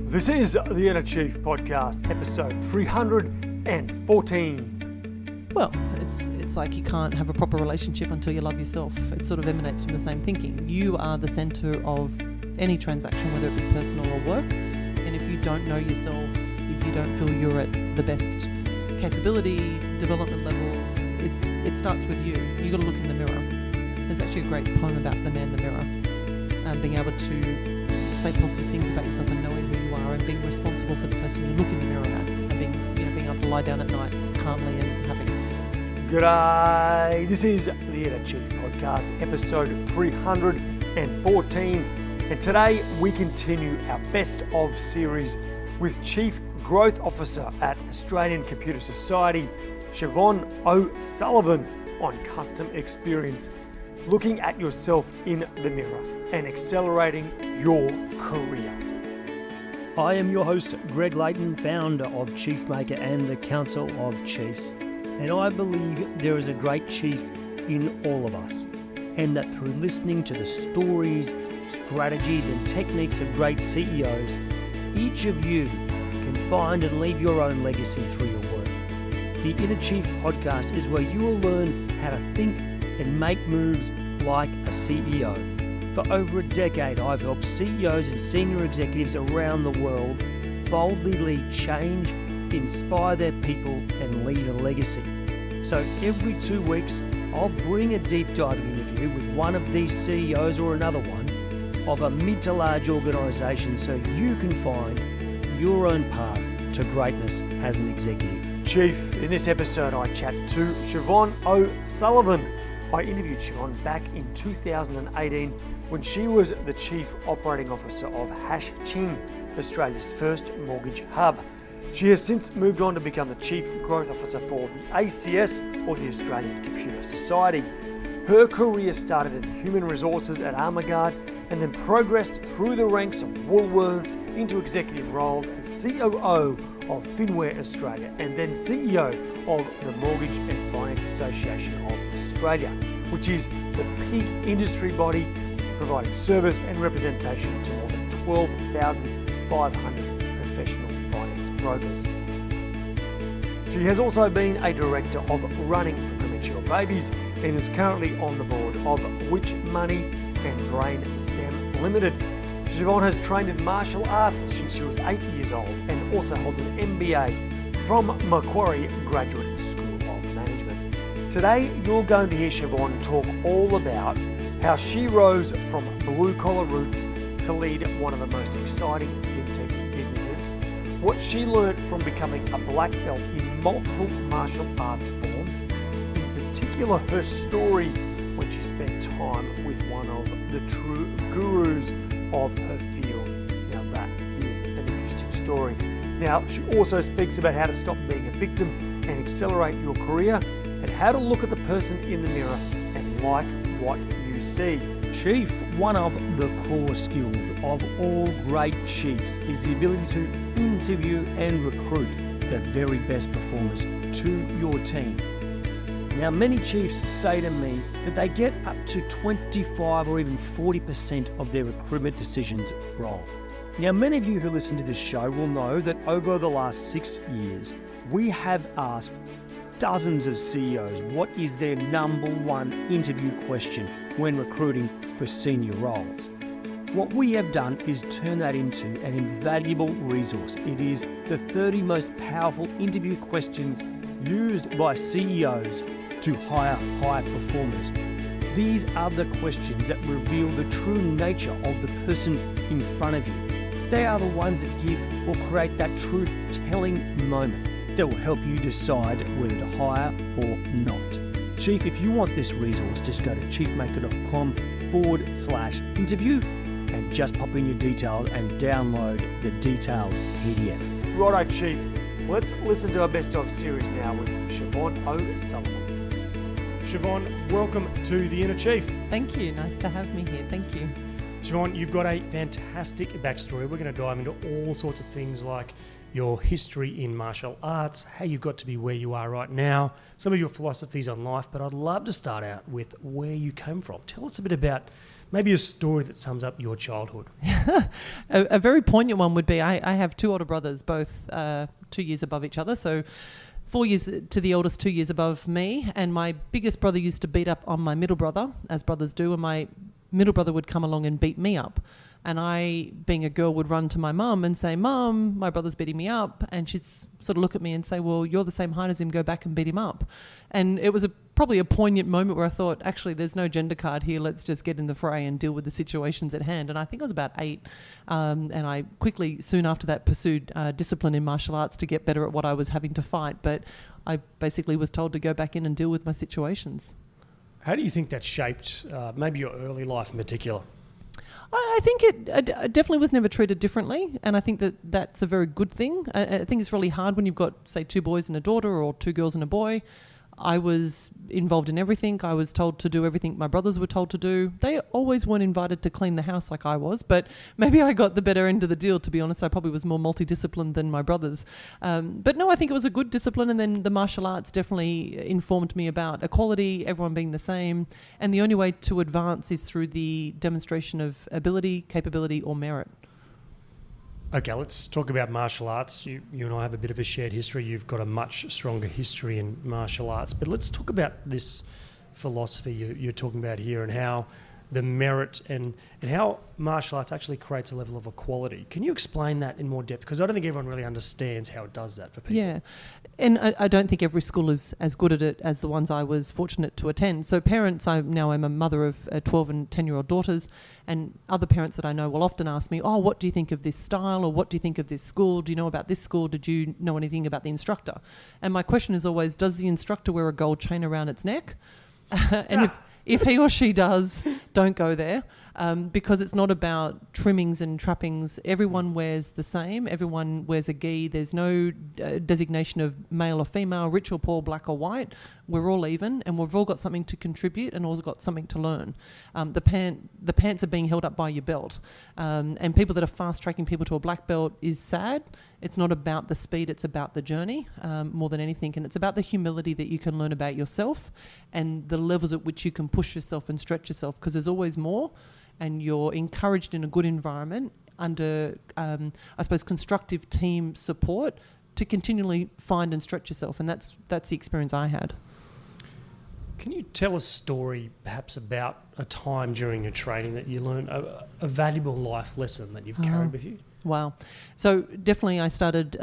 This is the Inner Chief Podcast, episode 314. Well, it's like you can't have a proper relationship until you love yourself. It sort of emanates from the same thinking. You are the centre of any transaction, whether it be personal or work. And if you don't know yourself, if you don't feel you're at the best capability, development levels, it starts with you. You've got to look in the mirror. There's actually a great poem about the man in the mirror, being able to say positive things about yourself and knowing who you are and being responsible for the person you look in the mirror at and being able to lie down at night calmly and happy. G'day, this is the Inner Chief Podcast, episode 314. And today we continue our best of series with Chief Growth Officer at Australian Computer Society, Siobhan O'Sullivan, on custom experience, looking at yourself in the mirror and accelerating your career. I am your host, Greg Layton, founder of Chiefmaker and the Council of Chiefs. And I believe there is a great chief in all of us, and that through listening to the stories, strategies and techniques of great CEOs, each of you can find and leave your own legacy through your work. The Inner Chief Podcast is where you will learn how to think and make moves like a CEO. For over a decade, I've helped CEOs and senior executives around the world boldly lead change, inspire their people, and leave a legacy. So every 2 weeks, I'll bring a deep diving interview with one of these CEOs or another one of a mid to large organisation so you can find your own path to greatness as an executive. Chief, in this episode I chat to Siobhan O'Sullivan. I interviewed Siobhan back in 2018 when she was the Chief Operating Officer of HashChing, Australia's first mortgage hub. She has since moved on to become the Chief Growth Officer for the ACS, or the Australian Computer Society. Her career started in human resources at Armaguard and then progressed through the ranks of Woolworths into executive roles as COO of Finware Australia and then CEO of the Mortgage and Finance Association of Australia, which is the peak industry body providing service and representation to more than 12,500 professional finance brokers. She has also been a director of Running for Premature Babies and is currently on the board of Which Money and Brain STEM Limited. Siobhan has trained in martial arts since she was 8 years old and also holds an MBA from Macquarie Graduate School of Management. Today, you're going to hear Siobhan talk all about how she rose from blue-collar roots to lead one of the most exciting fintech businesses, what she learned from becoming a black belt in multiple martial arts forms, in particular her story when she spent time with one of the true gurus of her field. Now that is an interesting story. Now she also speaks about how to stop being a victim and accelerate your career, and how to look at the person in the mirror and like what you see. Chief, one of the core skills of all great chiefs is the ability to interview and recruit the very best performers to your team. Now, many chiefs say to me that they get up to 25 or even 40% of their recruitment decisions wrong. Now, many of you who listen to this show will know that over the last 6 years, we have asked dozens of CEOs what is their number one interview question when recruiting for senior roles. What we have done is turn that into an invaluable resource. It is the 30 most powerful interview questions used by CEOs to hire high performers. These are the questions that reveal the true nature of the person in front of you. They are the ones that give or create that truth-telling moment that will help you decide whether to hire or not. Chief, if you want this resource, just go to chiefmaker.com/interview and just pop in your details and download the detailed PDF. Righto, Chief. Let's listen to our best of series now with Siobhan O'Sullivan. Siobhan, welcome to the Inner Chief. Thank you. Nice to have me here. Thank you. Siobhan, you've got a fantastic backstory. We're going to dive into all sorts of things like your history in martial arts, how you've got to be where you are right now, some of your philosophies on life, but I'd love to start out with where you came from. Tell us a bit about maybe a story that sums up your childhood. A very poignant one would be I have two older brothers, both 2 years above each other. So 4 years to the oldest, 2 years above me. And my biggest brother used to beat up on my middle brother, as brothers do. And my middle brother would come along and beat me up. And I, being a girl, would run to my mum and say, "Mum, my brother's beating me up." And she'd sort of look at me and say, "Well, you're the same height as him, go back and beat him up." And it was probably a poignant moment where I thought, actually, there's no gender card here. Let's just get in the fray and deal with the situations at hand. And I think I was about 8. And I quickly, soon after that, pursued discipline in martial arts to get better at what I was having to fight. But I basically was told to go back in and deal with my situations. How do you think that shaped maybe your early life in particular? I think it definitely was never treated differently, and I think that's a very good thing. I think it's really hard when you've got, say, 2 boys and a daughter, or 2 girls and a boy. I was involved in everything. I was told to do everything my brothers were told to do. They always weren't invited to clean the house like I was, but maybe I got the better end of the deal, to be honest. I probably was more multidisciplined than my brothers. But no, I think it was a good discipline, and then the martial arts definitely informed me about equality, everyone being the same, and the only way to advance is through the demonstration of ability, capability, or merit. Okay, let's talk about martial arts. You and I have a bit of a shared history. You've got a much stronger history in martial arts. But let's talk about this philosophy you're talking about here, and how the merit and how martial arts actually creates a level of equality. Can you explain that in more depth? Because I don't think everyone really understands how it does that for people. Yeah, and I don't think every school is as good at it as the ones I was fortunate to attend. So parents, I'm a mother of 12 and 10-year-old daughters, and other parents that I know will often ask me, "Oh, what do you think of this style? Or what do you think of this school? Do you know about this school? Did you know anything about the instructor?" And my question is always, does the instructor wear a gold chain around its neck? And if he or she does, don't go there, because it's not about trimmings and trappings. Everyone wears the same. Everyone wears a gi. There's no designation of male or female, rich or poor, black or white. We're all even, and we've all got something to contribute and also got something to learn. The pants are being held up by your belt, and people that are fast-tracking people to a black belt is sad. It's not about the speed, it's about the journey more than anything, and it's about the humility that you can learn about yourself and the levels at which you can push yourself and stretch yourself, because there's always more, and you're encouraged in a good environment under, I suppose, constructive team support to continually find and stretch yourself, and that's the experience I had. Can you tell a story perhaps about a time during your training that you learned a valuable life lesson that you've carried with you? Wow. So definitely I started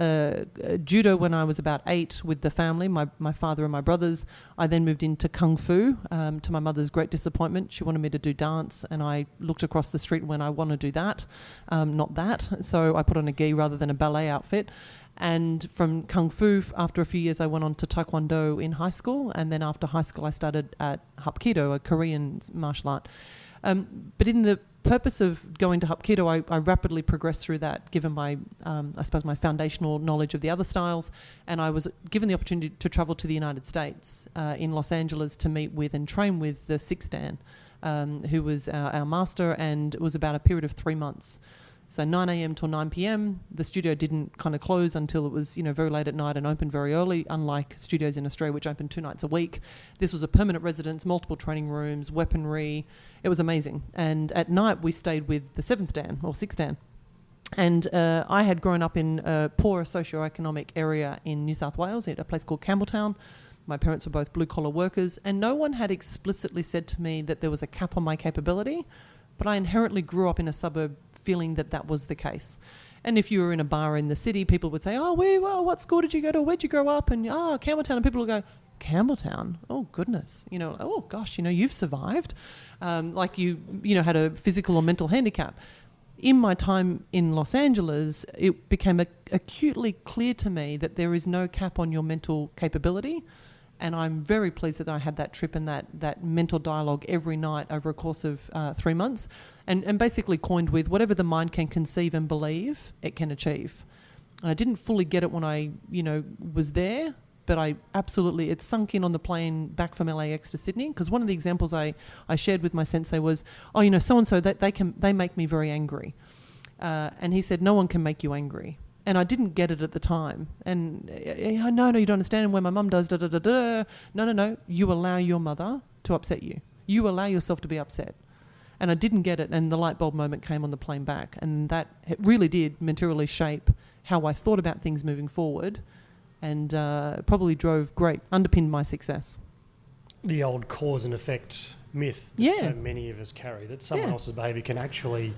judo when I was about 8 with the family, my father and my brothers. I then moved into Kung Fu, to my mother's great disappointment. She wanted me to do dance, and I looked across the street and went, I want to do that, not that. So I put on a gi rather than a ballet outfit. And from Kung Fu, after a few years, I went on to Taekwondo in high school. And then after high school, I started at Hapkido, a Korean martial art. But in the purpose of going to Hapkido, I rapidly progressed through that, given my, I suppose, my foundational knowledge of the other styles. And I was given the opportunity to travel to the United States, in Los Angeles, to meet with and train with the Sixth Dan, who was our master, and it was about a period of 3 months. So 9 a.m. till 9 p.m. The studio didn't kind of close until it was, very late at night, and opened very early, unlike studios in Australia, which open 2 nights a week. This was a permanent residence, multiple training rooms, weaponry. It was amazing. And at night, we stayed with the 7th Dan, or 6th Dan. And I had grown up in a poor socioeconomic area in New South Wales, at a place called Campbelltown. My parents were both blue-collar workers, and no one had explicitly said to me that there was a cap on my capability, but I inherently grew up in a suburb feeling that was the case. And if you were in a bar in the city, people would say, what school did you go to? Where'd you grow up? And, Campbelltown. And people would go, Campbelltown? Oh, goodness. Oh, gosh, you've survived. Like you had a physical or mental handicap. In my time in Los Angeles, it became acutely clear to me that there is no cap on your mental capability. And I'm very pleased that I had that trip and that mental dialogue every night over a course of 3 months, and basically coined with whatever the mind can conceive and believe, it can achieve. And I didn't fully get it when I, was there, but it sunk in on the plane back from LAX to Sydney, because one of the examples I shared with my sensei was, so-and-so, they make me very angry. And he said, no one can make you angry. And I didn't get it at the time. And no, you don't understand. And when my mum does No. You allow your mother to upset you. You allow yourself to be upset. And I didn't get it, and the light bulb moment came on the plane back, and that it really did materially shape how I thought about things moving forward, and probably underpinned my success. The old cause and effect myth that so many of us carry, that someone else's behaviour can actually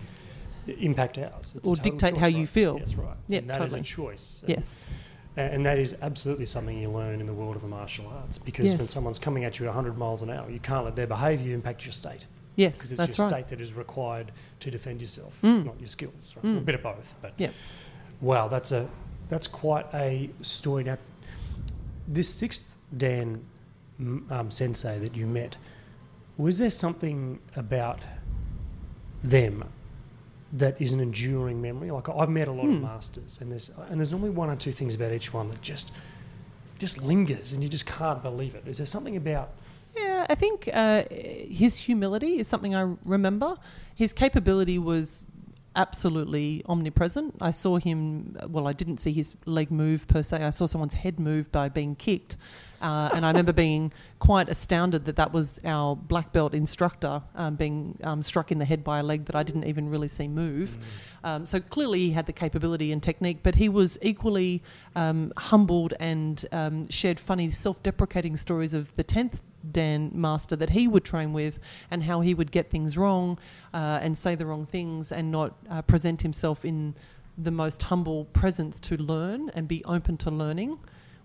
impact ours. Or dictate how you feel. That's right. Yeah, and that is a choice. Yes. And that is absolutely something you learn in the world of the martial arts, because when someone's coming at you at 100 miles an hour, you can't let their behaviour impact your state. Yes, because it's that's your right. state that is required to defend yourself, not your skills. Right? A bit of both. But wow, that's quite a story. Now, this sixth Dan sensei that you met, was there something about them that is an enduring memory? Like, I've met a lot of masters, and there's normally one or two things about each one that just lingers, and you just can't believe it. Is there something about? Yeah, I think his humility is something I remember. His capability was absolutely omnipresent. I saw him, I didn't see his leg move per se. I saw someone's head move by being kicked. And I remember being quite astounded that was our black belt instructor being struck in the head by a leg that I didn't even really see move. So clearly he had the capability and technique, but he was equally humbled and shared funny self-deprecating stories of the 10th Dan master that he would train with, and how he would get things wrong and say the wrong things and not present himself in the most humble presence to learn and be open to learning,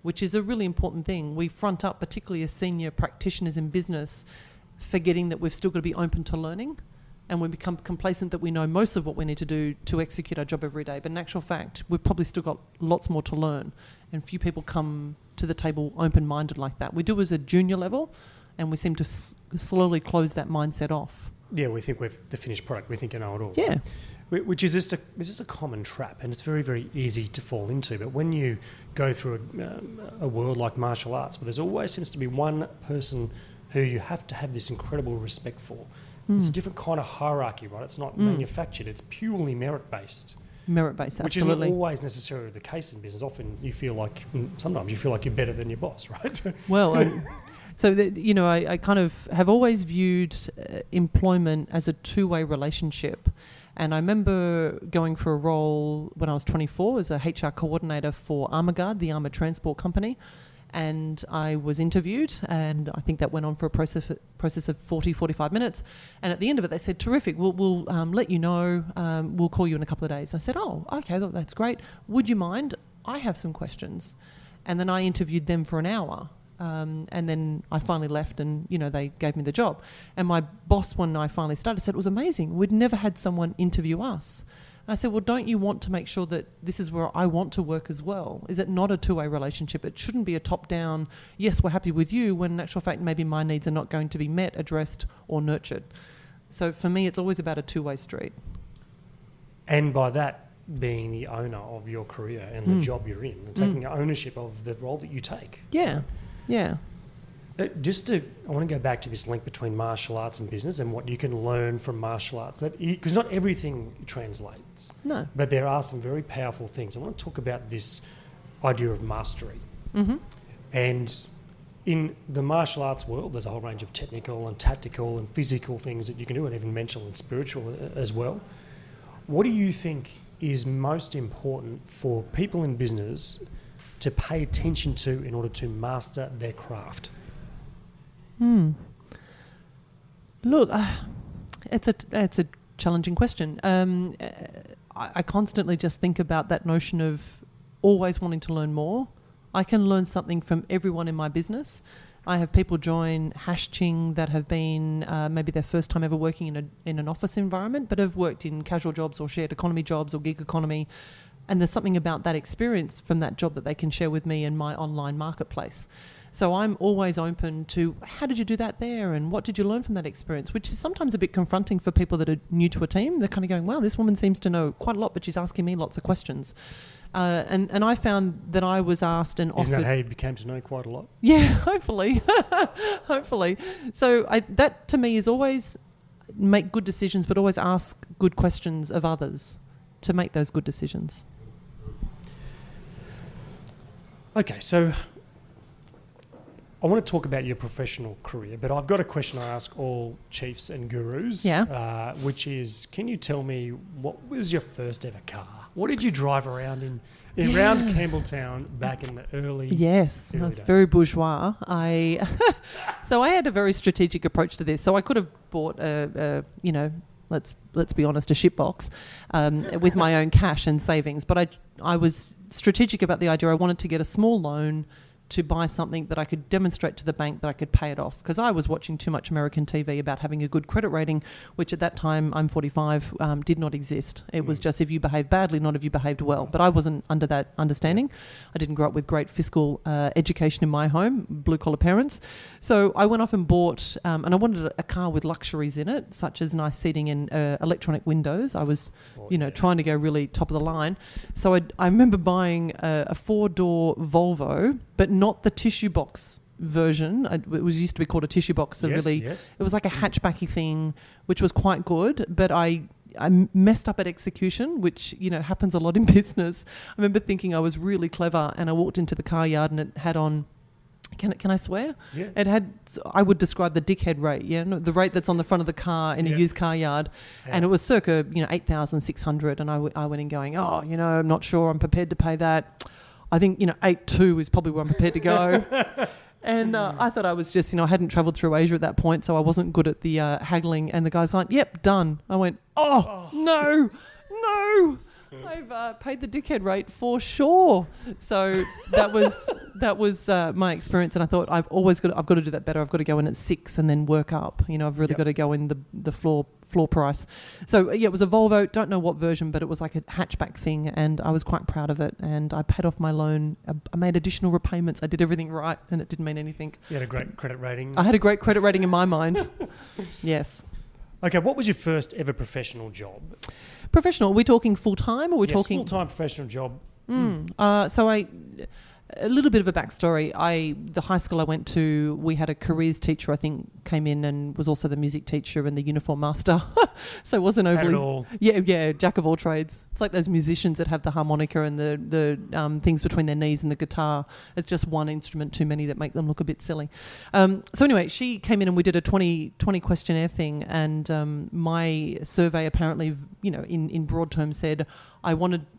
which is a really important thing. We front up, particularly as senior practitioners in business, forgetting that we've still got to be open to learning, and we become complacent that we know most of what we need to do to execute our job every day. But in actual fact, we've probably still got lots more to learn, and few people come to the table open-minded like that. We do as a junior level, and we seem to slowly close that mindset off. Yeah, we think we've the finished product. We think you know it all. Yeah. Right? Which is just a common trap, and it's very, very easy to fall into. But when you go through a world like martial arts, where there's always seems to be one person who you have to have this incredible respect for. It's a different kind of hierarchy, right? It's not manufactured. It's purely merit-based. Merit-based, which absolutely. isn't always necessarily the case in business. Often sometimes you feel like you're better than your boss, right? Well, so I kind of have always viewed employment as a two-way relationship. And I remember going for a role when I was 24 as a HR coordinator for Armaguard, the armoured transport company. And I was interviewed, and I think that went on for a process of 40, 45 minutes. And at the end of it, they said, terrific, we'll let you know, we'll call you in a couple of days. And I said, oh, okay, that's great. Would you mind? I have some questions. And then I interviewed them for an hour. And then I finally left, and, they gave me the job. And my boss, when I finally started, said it was amazing. We'd never had someone interview us. And I said, well, don't you want to make sure that this is where I want to work as well? Is it not a two-way relationship? It shouldn't be a top-down, yes, we're happy with you, when in actual fact maybe my needs are not going to be met, addressed or nurtured. So for me, it's always about a two-way street. And by that being the owner of your career and the job you're in, and taking ownership of the role that you take. Yeah, yeah. I want to go back to this link between martial arts and business and what you can learn from martial arts. Because not everything translates. No. But there are some very powerful things. I want to talk about this idea of mastery. Mm-hmm. And in the martial arts world, there's a whole range of technical and tactical and physical things that you can do, and even mental and spiritual as well. What do you think is most important for people in business to pay attention to in order to master their craft? Look, it's a challenging question. I constantly just think about that notion of always wanting to learn more. I can learn something from everyone in my business. I have people join HashChing that have been maybe their first time ever working in an office environment, but have worked in casual jobs or shared economy jobs or gig economy. And there's something about that experience from that job that they can share with me in my online marketplace. So I'm always open to, how did you do that there? And what did you learn from that experience? Which is sometimes a bit confronting for people that are new to a team. They're kind of going, wow, this woman seems to know quite a lot, but she's asking me lots of questions. And I found that I was asked and offered... Isn't that how you became to know quite a lot? Yeah, hopefully. Hopefully. So that to me is always make good decisions, but always ask good questions of others to make those good decisions. Okay, so I want to talk about your professional career, but I've got a question I ask all chiefs and gurus, which is, can you tell me what was your first ever car? What did you drive around in around Campbelltown back in the early Yes, early I was days? very bourgeois. So I had a very strategic approach to this. So I could have bought let's be honest, a shitbox with my own cash and savings. But I was strategic about the idea. I wanted to get a small loan to buy something that I could demonstrate to the bank that I could pay it off, because I was watching too much American TV about having a good credit rating, which at that time, I'm 45, did not exist. It was just if you behaved badly, not if you behaved well. But I wasn't under that understanding. I didn't grow up with great fiscal education in my home, blue-collar parents. So I went off and bought, and I wanted a car with luxuries in it, such as nice seating and electronic windows. I was, trying to go really top of the line. So I remember buying a 4-door Volvo, but not the tissue box version. It used to be called a tissue box. It was like a hatchbacky thing, which was quite good, but I messed up at execution, which happens a lot in business. I remember thinking I was really clever, and I walked into the car yard and it had on. Can I swear? Yeah. It had, I would describe the dickhead rate, the rate that's on the front of the car in a used car yard. Yeah. And it was circa, 8,600. And I went in going, I'm not sure I'm prepared to pay that. I think, 8.2 is probably where I'm prepared to go. And I thought I was just, I hadn't travelled through Asia at that point, so I wasn't good at the haggling. And the guy's like, yep, done. I went, no. I've paid the dickhead rate for sure. So that was my experience, and I thought I've got to do that better. I've got to go in at 6 and then work up. I've really got to go in the floor price. So it was a Volvo. Don't know what version, but it was like a hatchback thing, and I was quite proud of it. And I paid off my loan. I made additional repayments. I did everything right, and it didn't mean anything. You had a great credit rating. I had a great credit rating in my mind. Yes. Okay, what was your first ever professional job? Professional? Are we talking full-time, or are we talking... full-time professional job. So a little bit of a backstory. The high school I went to, we had a careers teacher, I think, came in and was also the music teacher and the uniform master. So it wasn't overly... Had it all. Yeah, jack of all trades. It's like those musicians that have the harmonica and the things between their knees and the guitar. It's just one instrument too many that make them look a bit silly. So anyway, she came in and we did a 20 questionnaire thing, and my survey apparently, in broad terms said, I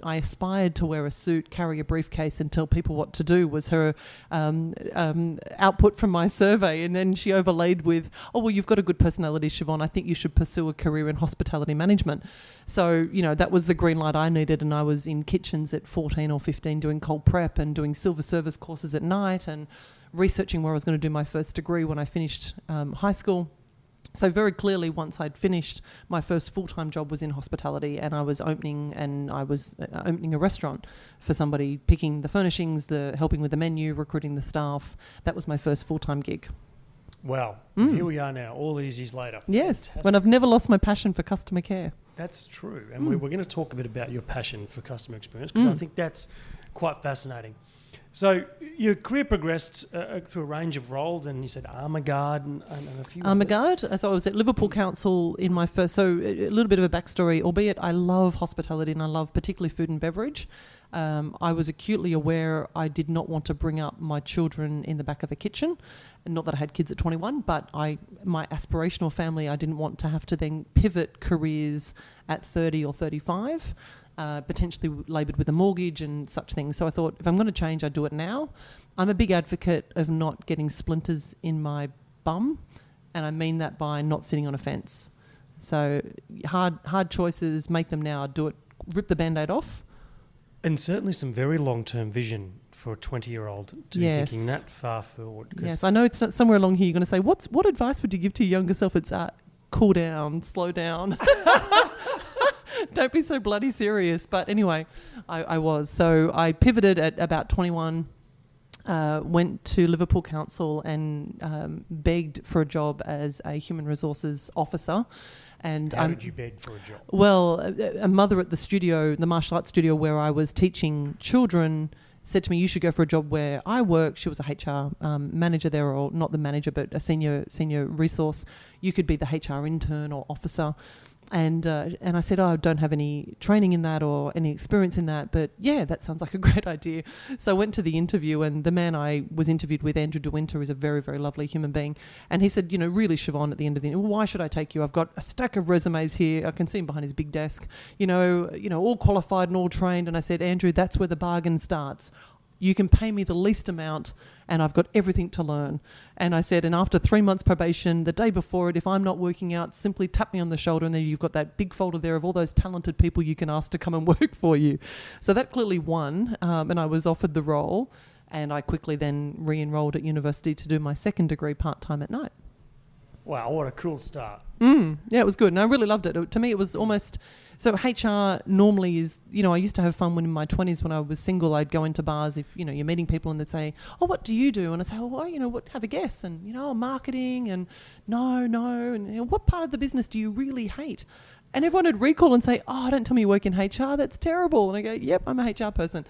aspired to wear a suit, carry a briefcase, and tell people what to do was her output from my survey. And then she overlaid with, you've got a good personality, Siobhan. I think you should pursue a career in hospitality management. So, that was the green light I needed. And I was in kitchens at 14 or 15 doing cold prep and doing silver service courses at night and researching where I was going to do my first degree when I finished high school. So very clearly, once I'd finished, my first full-time job was in hospitality, and I was opening a restaurant for somebody, picking the furnishings, helping with the menu, recruiting the staff. That was my first full-time gig. Wow. Here we are now, all these years later. Yes, Fantastic. when I've never lost my passion for customer care. That's true. And we're going to talk a bit about your passion for customer experience, because I think that's quite fascinating. So your career progressed through a range of roles, and you said Armaguard and a few Armaguard. others. So I was at Liverpool Council in my first... So a little bit of a backstory, albeit I love hospitality and I love particularly food and beverage. I was acutely aware I did not want to bring up my children in the back of a kitchen. Not that I had kids at 21, but my aspirational family, I didn't want to have to then pivot careers at 30 or 35. Potentially laboured with a mortgage and such things. So I thought, if I'm going to change, I'd do it now. I'm a big advocate of not getting splinters in my bum, and I mean that by not sitting on a fence. So hard choices, make them now. Do it, rip the BandAid off. And certainly some very long-term vision for a 20-year-old to be thinking that far forward. Yes, I know it's not somewhere along here you're going to say, what advice would you give to your younger self? It's cool down, slow down. Don't be so bloody serious. But anyway, I was. So I pivoted at about 21, went to Liverpool Council and begged for a job as a human resources officer. And how did you beg for a job? Well, a mother at the studio, the martial arts studio where I was teaching children, said to me, you should go for a job where I work. She was a HR manager there, or not the manager, but a senior resource. You could be the HR intern or officer. And I said, I don't have any training in that or any experience in that, but yeah, that sounds like a great idea. So I went to the interview, and the man I was interviewed with, Andrew De Winter, is a very, very lovely human being. And he said, really, Siobhan, at the end of the interview, why should I take you? I've got a stack of resumes here. I can see him behind his big desk, all qualified and all trained. And I said, Andrew, that's where the bargain starts. You can pay me the least amount and I've got everything to learn. And I said, and after 3 months probation, the day before it, if I'm not working out, simply tap me on the shoulder, and then you've got that big folder there of all those talented people you can ask to come and work for you. So that clearly won, and I was offered the role, and I quickly then re-enrolled at university to do my second degree part-time at night. Wow, what a cool start. Yeah, it was good. And I really loved it. To me, it was almost... So HR normally is, I used to have fun when in my 20s when I was single. I'd go into bars if, you're meeting people and they'd say, oh, what do you do? And I'd say, what, have a guess. And, marketing and no. And what part of the business do you really hate? And everyone would recall and say, oh, don't tell me you work in HR. That's terrible. And I go, yep, I'm a HR person.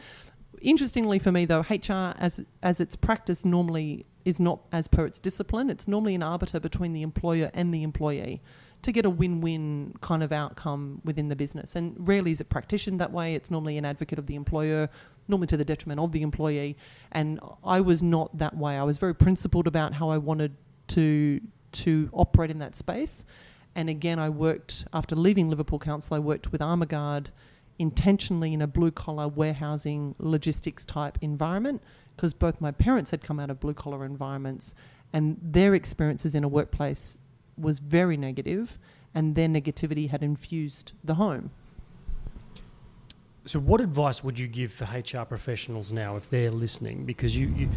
Interestingly for me, though, HR as its practice normally is not as per its discipline. It's normally an arbiter between the employer and the employee to get a win-win kind of outcome within the business. And rarely is it practitioned that way. It's normally an advocate of the employer, normally to the detriment of the employee. And I was not that way. I was very principled about how I wanted to operate in that space. And again, I worked, after leaving Liverpool Council, I worked with Armaguard intentionally in a blue-collar warehousing logistics type environment, because both my parents had come out of blue-collar environments and their experiences in a workplace was very negative, and their negativity had infused the home. So what advice would you give for HR professionals now if they're listening? Because you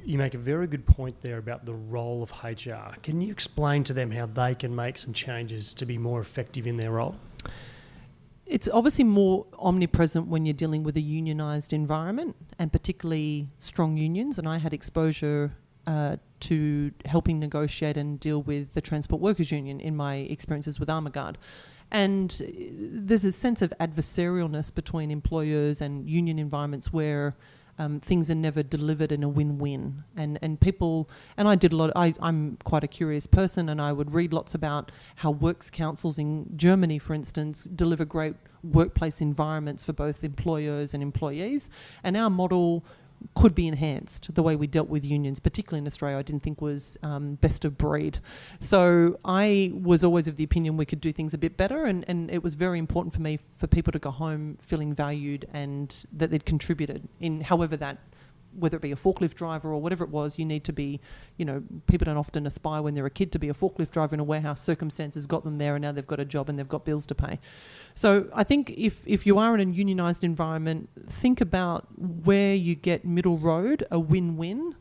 make a very good point there about the role of HR. Can you explain to them how they can make some changes to be more effective in their role? It's obviously more omnipresent when you're dealing with a unionised environment, and particularly strong unions. And I had exposure to helping negotiate and deal with the Transport Workers Union in my experiences with Armaguard. And there's a sense of adversarialness between employers and union environments where things are never delivered in a win-win. And people, and I did a lot, I'm quite a curious person, and I would read lots about how works councils in Germany, for instance, deliver great workplace environments for both employers and employees. And our model could be enhanced. The way we dealt with unions, particularly in Australia, I didn't think was best of breed. So I was always of the opinion we could do things a bit better, and it was very important for me for people to go home feeling valued and that they'd contributed in however that, whether it be a forklift driver or whatever it was. You need to be, people don't often aspire when they're a kid to be a forklift driver in a warehouse. Circumstances got them there, and now they've got a job and they've got bills to pay. So I think if you are in a unionised environment, think about where you get middle road, a win-win,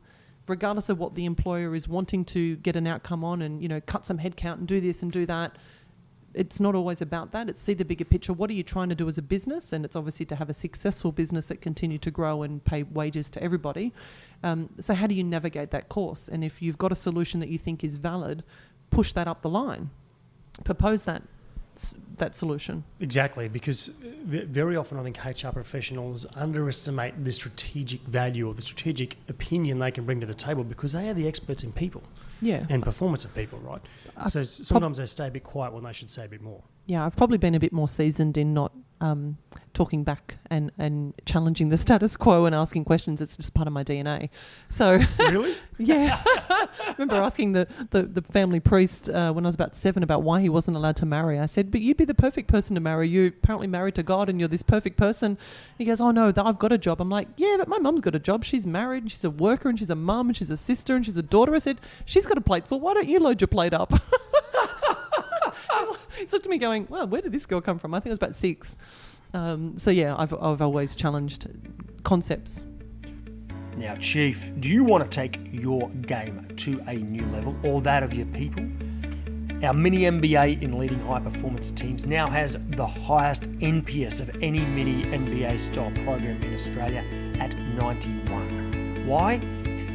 regardless of what the employer is wanting to get an outcome on, and, cut some headcount and do this and do that. It's not always about that. It's see the bigger picture. What are you trying to do as a business? And it's obviously to have a successful business that continue to grow and pay wages to everybody. So how do you navigate that course? And if you've got a solution that you think is valid, push that up the line. Propose that solution. Exactly, because very often I think HR professionals underestimate the strategic value or the strategic opinion they can bring to the table, because they are the experts in people. Yeah. And performance of people, right? So sometimes they stay a bit quiet when they should say a bit more. Yeah, I've probably been a bit more seasoned in not talking back and challenging the status quo and asking questions. It's just part of my DNA. So Really? Yeah. I remember asking the family priest when I was about 7 about why he wasn't allowed to marry. I said, but you'd be the perfect person to marry. You're apparently married to God and you're this perfect person. He goes, oh no, I've got a job. I'm like, yeah, but my mum's got a job. She's married, she's a worker, and she's a mum, and she's a sister, and she's a daughter. I said, she's got a plate full. Why don't you load your plate up? He looked at me going, well, where did this girl come from? I think I was about 6. So yeah, I've always challenged concepts. Now, Chief, do you want to take your game to a new level, or that of your people? Our mini MBA in leading high performance teams now has the highest NPS of any mini MBA style program in Australia at 91. Why?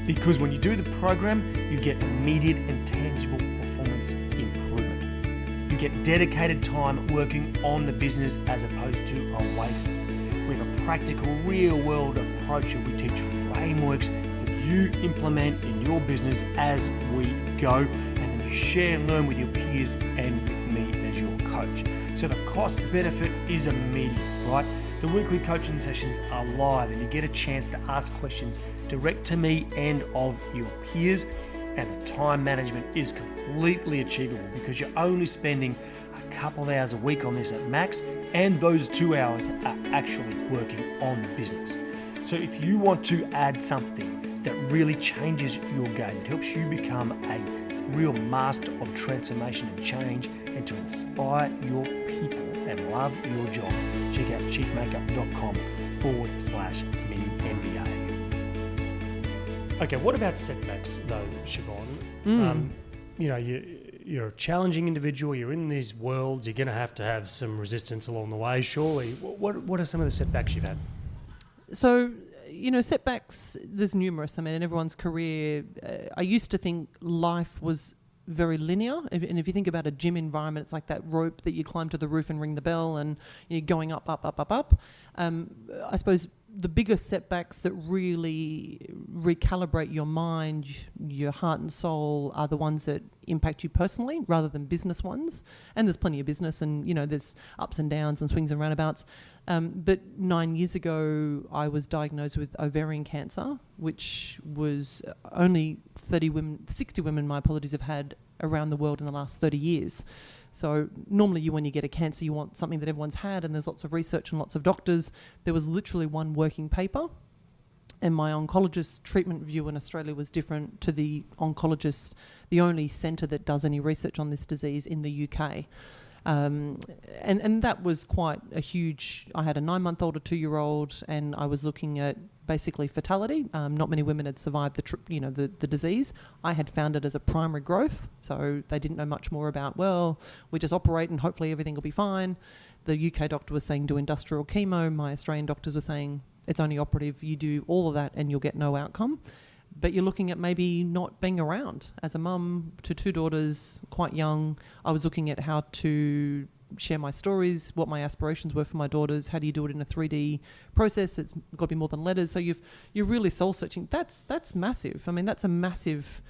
Because when you do the program, you get immediate and tangible performance improvement. You get dedicated time working on the business as opposed to away from it. We have a practical, real-world approach, and we teach frameworks that you implement in your business as we go, and then you share and learn with your peers and with me as your coach. So the cost benefit is immediate, right? The weekly coaching sessions are live and you get a chance to ask questions direct to me and of your peers. And the time management is completely achievable because you're only spending a couple of hours a week on this at max, and those 2 hours are actually working on the business. So if you want to add something that really changes your game, that helps you become a real master of transformation and change, and to inspire your people and love your job, check out chiefmakeup.com/mini-MBA. Okay, what about setbacks though, Siobhan? You're a challenging individual, you're in these worlds, you're going to have some resistance along the way, surely. What are some of the setbacks you've had? So, setbacks, there's numerous. I mean, in everyone's career, I used to think life was very linear. And if you think about a gym environment, it's like that rope that you climb to the roof and ring the bell and you're going up. I suppose the biggest setbacks that really recalibrate your mind, your heart and soul, are the ones that impact you personally rather than business ones. And there's plenty of business and, there's ups and downs and swings and roundabouts. But 9 years ago, I was diagnosed with ovarian cancer, which was only 60 women, my apologies, have had around the world in the last 30 years. So normally when you get a cancer, you want something that everyone's had, and there's lots of research and lots of doctors. There was literally one working paper, and my oncologist treatment view in Australia was different to the oncologist, the only centre that does any research on this disease in the UK. And that was quite a huge... I had a 9-month-old, a 2-year-old, and I was looking at basically fatality. Not many women had survived the disease. I had found it as a primary growth, so they didn't know much more about, we just operate and hopefully everything will be fine. The UK doctor was saying do industrial chemo. My Australian doctors were saying it's only operative, you do all of that and you'll get no outcome. But you're looking at maybe not being around. As a mum to 2 daughters, quite young, I was looking at how to share my stories, what my aspirations were for my daughters. How do you do it in a 3D process? It's got to be more than letters. So you're really soul searching. That's massive. I mean, that's a massive,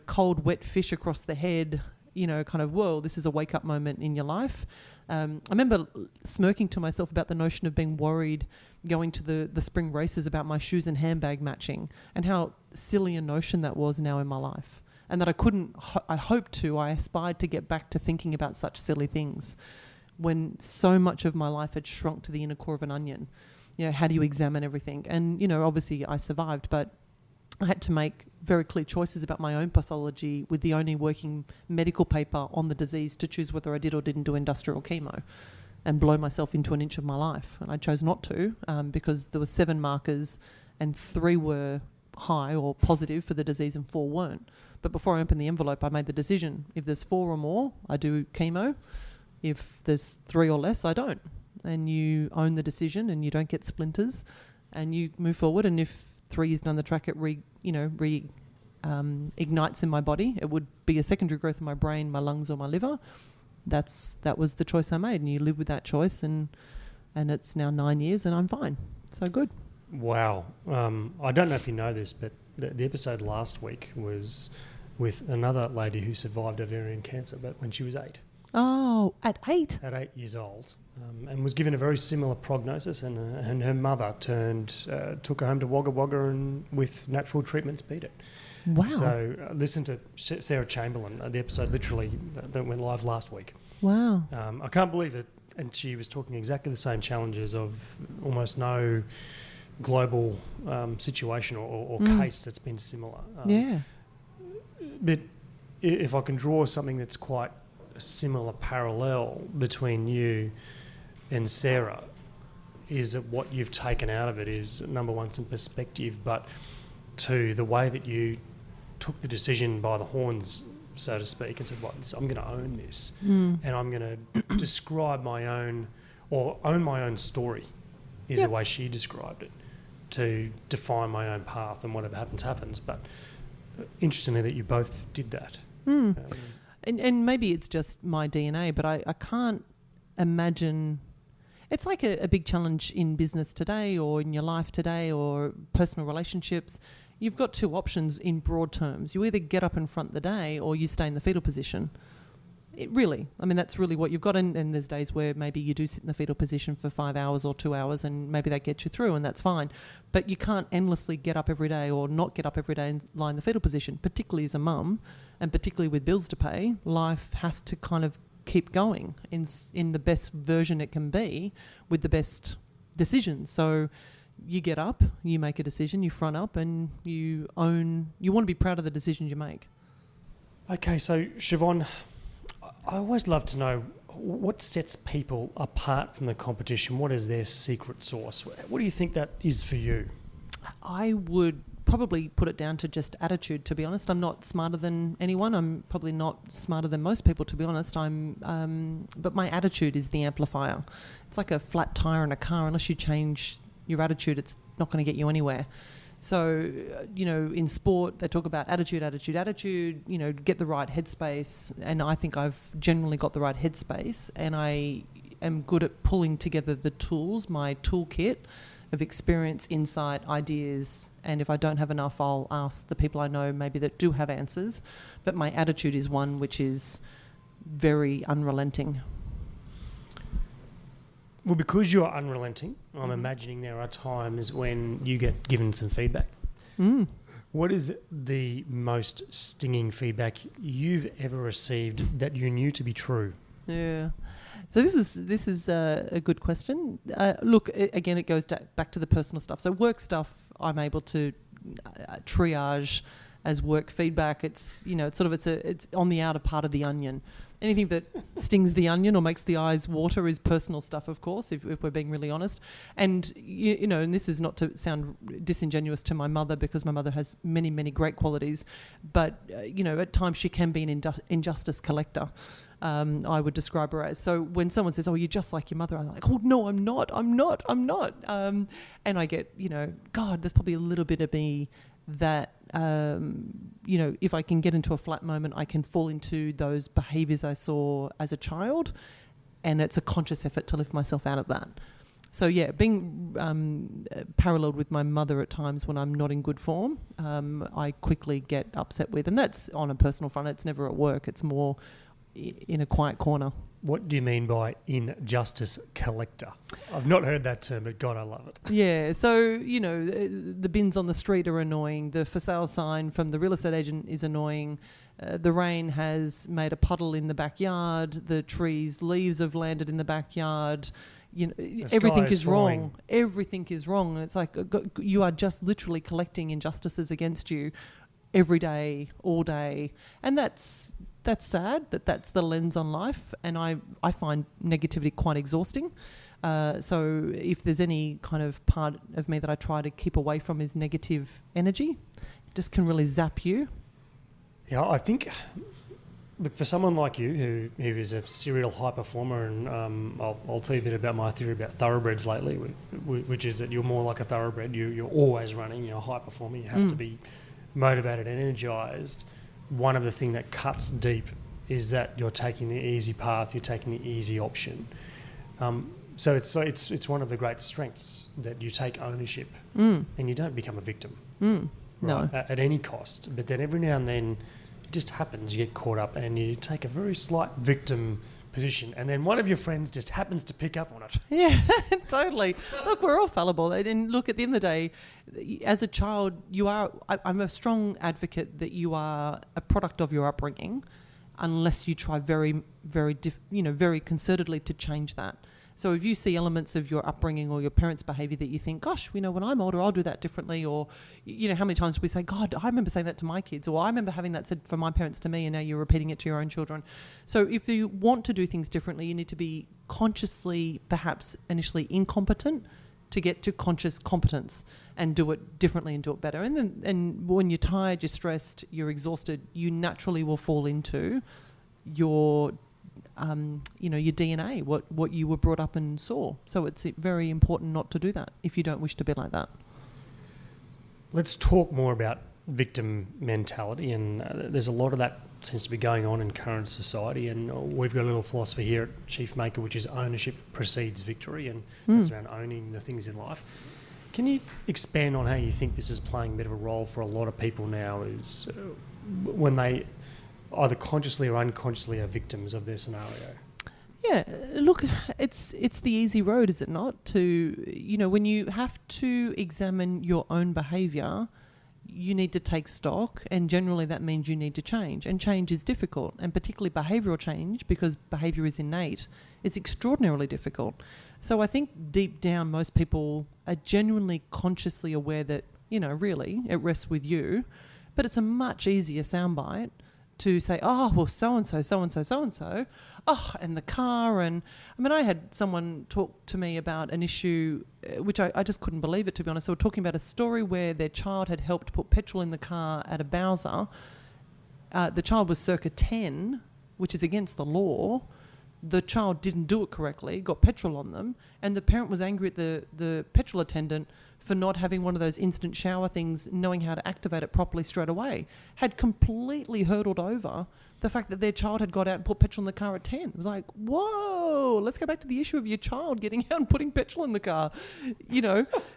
cold, wet fish across the head, kind of, whoa, this is a wake up moment in your life. I remember smirking to myself about the notion of being worried going to the spring races about my shoes and handbag matching, and how silly a notion that was now in my life. And that I aspired to get back to thinking about such silly things when so much of my life had shrunk to the inner core of an onion. How do you examine everything? And, obviously I survived, but I had to make very clear choices about my own pathology with the only working medical paper on the disease to choose whether I did or didn't do industrial chemo and blow myself into an inch of my life. And I chose not to because there were 7 markers and 3 were high or positive for the disease and 4 weren't. But before I opened the envelope, I made the decision. If there's 4 or more, I do chemo. If there's 3 or less, I don't. And you own the decision and you don't get splinters and you move forward. And if 3 years down the track it ignites in my body, it would be a secondary growth in my brain, my lungs or my liver. That was the choice I made, and you live with that choice, and it's now 9 years and I'm fine. So good. Wow. I don't know if you know this, but the episode last week was with another lady who survived ovarian cancer, but when she was 8. Oh, at 8? At 8 years old, and was given a very similar prognosis, and her mother took her home to Wagga Wagga and with natural treatments beat it. Wow. So listen to Sarah Chamberlain, the episode literally that went live last week. Wow. I can't believe it. And she was talking exactly the same challenges of almost no global situation or case that's been similar. Yeah. But if I can draw something that's quite a similar parallel between you and Sarah, is that what you've taken out of it is, number one, some perspective, but 2, the way that you took the decision by the horns, so to speak, and said, I'm going to own this, and I'm going to describe my own, or own my own story, is the way she described it, to define my own path, and whatever happens. But interestingly that you both did that. And maybe it's just my DNA, but I can't imagine... It's like a big challenge in business today, or in your life today, or personal relationships. You've got 2 options in broad terms. You either get up and front the day, or you stay in the fetal position. that's really what you've got. And there's days where maybe you do sit in the fetal position for 5 hours or 2 hours, and maybe that gets you through, and that's fine. But you can't endlessly get up every day or not get up every day and lie in the fetal position, particularly as a mum, and particularly with bills to pay. Life has to kind of keep going in the best version it can be with the best decisions. So you get up, you make a decision, you front up, and you want to be proud of the decisions you make. Okay, so Siobhan, I always love to know what sets people apart from the competition. What is their secret sauce? What do you think that is for you? I would probably put it down to just attitude, to be honest. I'm not smarter than anyone. I'm probably not smarter than most people, to be honest. But my attitude is the amplifier. It's like a flat tire in a car. Unless you change your attitude, it's not going to get you anywhere. So, in sport, they talk about attitude, get the right headspace. And I think I've generally got the right headspace, and I am good at pulling together the tools, my toolkit of experience, insight, ideas. And if I don't have enough, I'll ask the people I know maybe that do have answers. But my attitude is one which is very unrelenting. Well, because you're unrelenting, I'm imagining there are times when you get given some feedback. What is the most stinging feedback you've ever received that you knew to be true? Yeah. So this is a good question. Look, again, it goes back to the personal stuff. So work stuff, I'm able to triage as work feedback. It's it's on the outer part of the onion. Anything that stings the onion or makes the eyes water is personal stuff, of course, if we're being really honest. And, and this is not to sound disingenuous to my mother, because my mother has many, many great qualities. But, at times she can be an injustice collector. I would describe her as. So when someone says, "Oh, you're just like your mother," I'm like, "Oh, no, I'm not. And I get, God, there's probably a little bit of me that, if I can get into a flat moment, I can fall into those behaviours I saw as a child, and it's a conscious effort to lift myself out of that. So, yeah, being paralleled with my mother at times when I'm not in good form, I quickly get upset with. And that's on a personal front. It's never at work. It's more in a quiet corner. What do you mean by injustice collector? I've not heard that term, but God, I love it. Yeah, so, the bins on the street are annoying. The for sale sign from the real estate agent is annoying. The rain has made a puddle in the backyard. The trees' leaves have landed in the backyard. Everything is wrong. Everything is wrong. And it's like you are just literally collecting injustices against you every day, all day. And that's sad that's the lens on life, and I find negativity quite exhausting. So if there's any kind of part of me that I try to keep away from is negative energy. It just can really zap you. Yeah, I think, look, for someone like you who is a serial high performer, and I'll tell you a bit about my theory about thoroughbreds lately, which is that you're more like a thoroughbred. You're always running, you're a high performer, you have to be motivated and energised. One of the things that cuts deep is that you're taking the easy path, you're taking the easy option. So it's one of the great strengths that you take ownership and you don't become a victim. Right, No. at any cost. But then every now and then it just happens, you get caught up and you take a very slight victim position, and then one of your friends just happens to pick up on it. Yeah, totally. Look, we're all fallible. And look, at the end of the day, as a child, I'm a strong advocate that you are a product of your upbringing, unless you try very, very, very concertedly to change that. So if you see elements of your upbringing or your parents' behaviour that you think, gosh, when I'm older, I'll do that differently, or, how many times do we say, God, I remember saying that to my kids, or I remember having that said from my parents to me, and now you're repeating it to your own children. So if you want to do things differently, you need to be consciously, perhaps initially incompetent, to get to conscious competence and do it differently and do it better. And when you're tired, you're stressed, you're exhausted, you naturally will fall into your your DNA, what you were brought up and saw. So it's very important not to do that if you don't wish to be like that. Let's talk more about victim mentality, and there's a lot of that seems to be going on in current society, and we've got a little philosophy here at Chief Maker, which is ownership precedes victory, and that's around owning the things in life. Can you expand on how you think this is playing a bit of a role for a lot of people now, is when they either consciously or unconsciously are victims of their scenario? Yeah, look, it's the easy road, is it not? To, when you have to examine your own behaviour, you need to take stock, and generally that means you need to change. And change is difficult, and particularly behavioural change, because behaviour is innate, it's extraordinarily difficult. So I think deep down most people are genuinely consciously aware that, really, it rests with you. But it's a much easier soundbite to say, oh, well, so-and-so, so-and-so, so-and-so, and the car. And I had someone talk to me about an issue, which I just couldn't believe it, to be honest. They were talking about a story where their child had helped put petrol in the car at a Bowser. The child was circa 10, which is against the law. The child didn't do it correctly, got petrol on them, and the parent was angry at the petrol attendant for not having one of those instant shower things, knowing how to activate it properly straight away. Had completely hurdled over the fact that their child had got out and put petrol in the car at 10. It was like, whoa, let's go back to the issue of your child getting out and putting petrol in the car,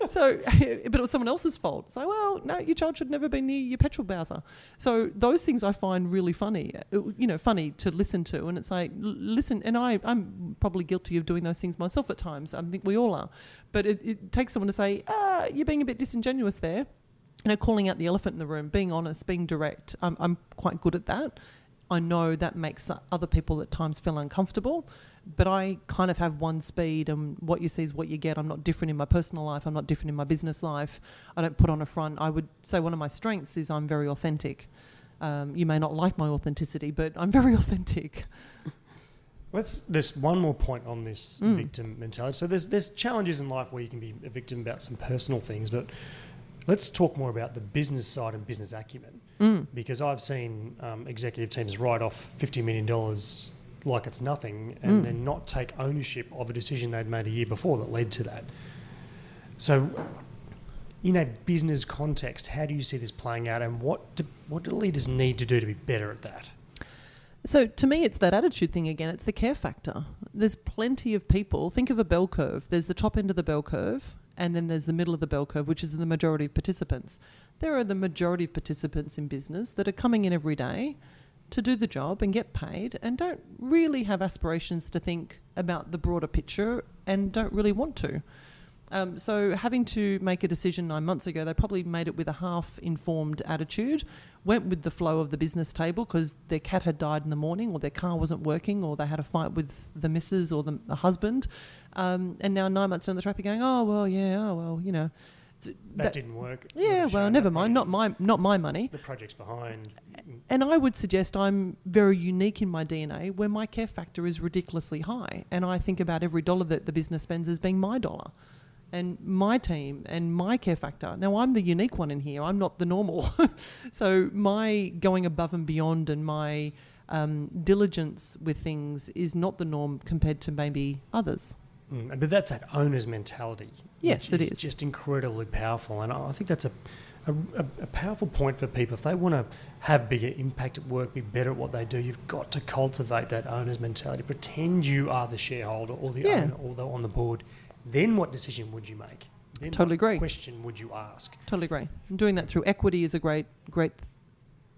So, but it was someone else's fault. So, well, no, your child should never be near your petrol Bowser. So those things I find really funny, funny to listen to. And it's like, listen, and I'm probably guilty of doing those things myself at times. I think we all are. But it takes someone to say, you're being a bit disingenuous there. Calling out the elephant in the room, being honest, being direct. I'm quite good at that. I know that makes other people at times feel uncomfortable, but I kind of have one speed, and what you see is what you get. I'm not different in my personal life. I'm not different in my business life. I don't put on a front. I would say one of my strengths is I'm very authentic. You may not like my authenticity, but I'm very authentic. There's one more point on this victim mentality. So there's challenges in life where you can be a victim about some personal things, but let's talk more about the business side and business acumen. Because I've seen executive teams write off $50 million like it's nothing, and then not take ownership of a decision they'd made a year before that led to that. So in a business context, how do you see this playing out, and what do leaders need to do to be better at that? So to me, it's that attitude thing again. It's the care factor. There's plenty of people. Think of a bell curve. There's the top end of the bell curve, and then there's the middle of the bell curve, which is the majority of participants. There are the majority of participants in business that are coming in every day to do the job and get paid, and don't really have aspirations to think about the broader picture, and don't really want to. So having to make a decision 9 months ago, they probably made it with a half-informed attitude, went with the flow of the business table because their cat had died in the morning, or their car wasn't working, or they had a fight with the missus or the husband. And now 9 months down the track, they're going, that didn't work. Yeah, well, never mind. Not my money. The project's behind. And I would suggest I'm very unique in my DNA, where my care factor is ridiculously high, and I think about every dollar that the business spends as being my dollar, and my team and my care factor. Now, I'm the unique one in here. I'm not the normal. So my going above and beyond and my diligence with things is not the norm compared to maybe others. But that's that owner's mentality. Yes, it is. Just incredibly powerful. And I think that's a powerful point for people. If they want to have bigger impact at work, be better at what they do, you've got to cultivate that owner's mentality. Pretend you are the shareholder or the owner or on the board. Then what decision would you make? Then totally agree. What question would you ask? Totally agree. And doing that through equity is a great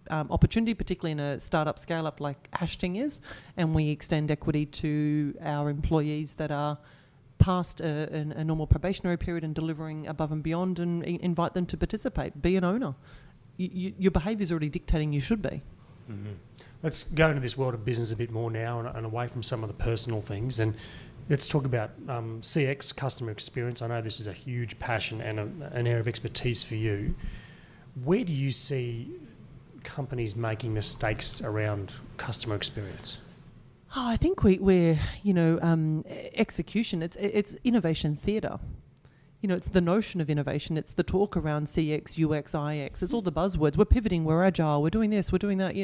opportunity, particularly in a startup scale-up like HashChing is, and we extend equity to our employees that are past a normal probationary period and delivering above and beyond, and invite them to participate. Be an owner. Your behaviour is already dictating you should be. Mm-hmm. Let's go into this world of business a bit more now, and away from some of the personal things, and let's talk about CX, customer experience. I know this is a huge passion and an area of expertise for you. Where do you see companies making mistakes around customer experience? Oh, I think we're execution. It's innovation theatre. It's the notion of innovation. It's the talk around CX, UX, IX. It's all the buzzwords. We're pivoting. We're agile. We're doing this. We're doing that.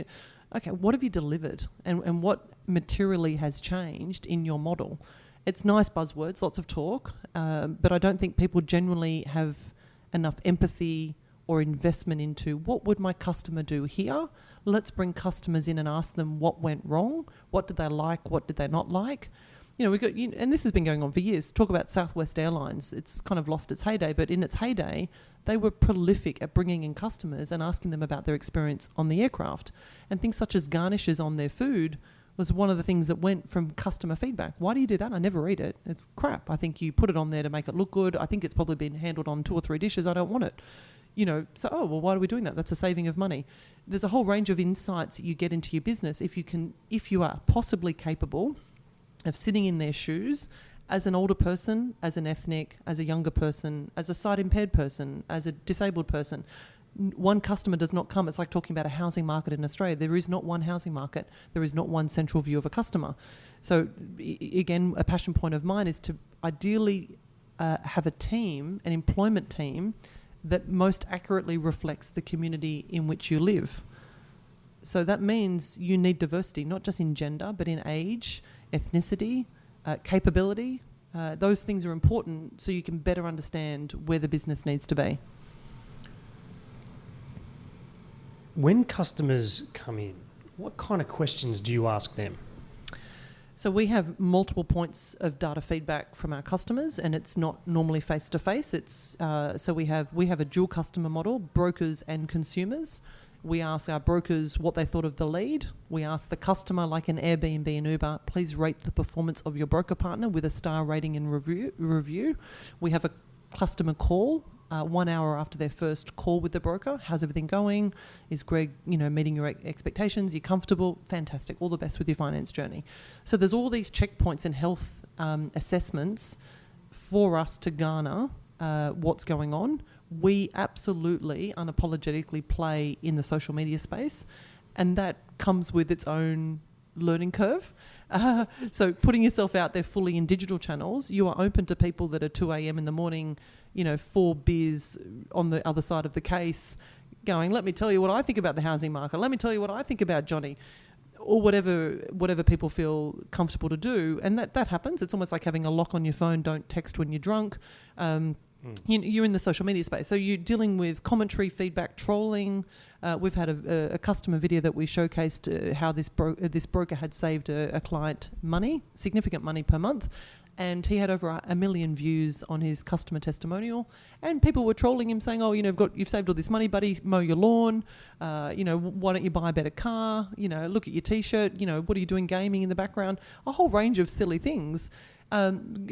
Okay, what have you delivered, and what materially has changed in your model? It's nice buzzwords, lots of talk, but I don't think people genuinely have enough empathy or investment into what would my customer do here. Let's bring customers in and ask them what went wrong, what did they like, what did they not like. we got, and this has been going on for years. Talk about Southwest Airlines. It's kind of lost its heyday, but in its heyday, they were prolific at bringing in customers and asking them about their experience on the aircraft. And things such as garnishes on their food was one of the things that went from customer feedback. Why do you do that? I never eat it. It's crap. I think you put it on there to make it look good. I think it's probably been handled on 2 or 3 dishes. I don't want it. Why are we doing that? That's a saving of money. There's a whole range of insights that you get into your business if you are possibly capable of sitting in their shoes as an older person, as an ethnic, as a younger person, as a sight-impaired person, as a disabled person. One customer does not come. It's like talking about a housing market in Australia. There is not one housing market. There is not one central view of a customer. So again, a passion point of mine is to ideally have a team, an employment team, that most accurately reflects the community in which you live. So that means you need diversity, not just in gender, but in age, ethnicity, capability. Those things are important so you can better understand where the business needs to be. When customers come in, what kind of questions do you ask them? So we have multiple points of data feedback from our customers, and it's not normally face-to-face. It's so we have a dual customer model, brokers and consumers. We ask our brokers what they thought of the lead. We ask the customer, like an Airbnb and Uber, please rate the performance of your broker partner with a star rating and review. We have a customer call 1 hour after their first call with the broker. How's everything going? Is Greg, meeting your expectations? Are you comfortable? Fantastic. All the best with your finance journey. So there's all these checkpoints and health assessments for us to garner what's going on. We absolutely, unapologetically play in the social media space, and that comes with its own learning curve. So putting yourself out there fully in digital channels, you are open to people that are 2 a.m. in the morning, 4 beers on the other side of the case, going, let me tell you what I think about the housing market. Let me tell you what I think about Johnny, or whatever people feel comfortable to do. And that happens. It's almost like having a lock on your phone. Don't text when you're drunk. You're in the social media space, so you're dealing with commentary, feedback, trolling. We've had a customer video that we showcased how this broker had saved a client significant money per month, and he had over 1 million views on his customer testimonial. And people were trolling him, saying, "Oh, you've saved all this money, buddy. Mow your lawn. Why don't you buy a better car? Look at your T-shirt. What are you doing gaming in the background?" A whole range of silly things.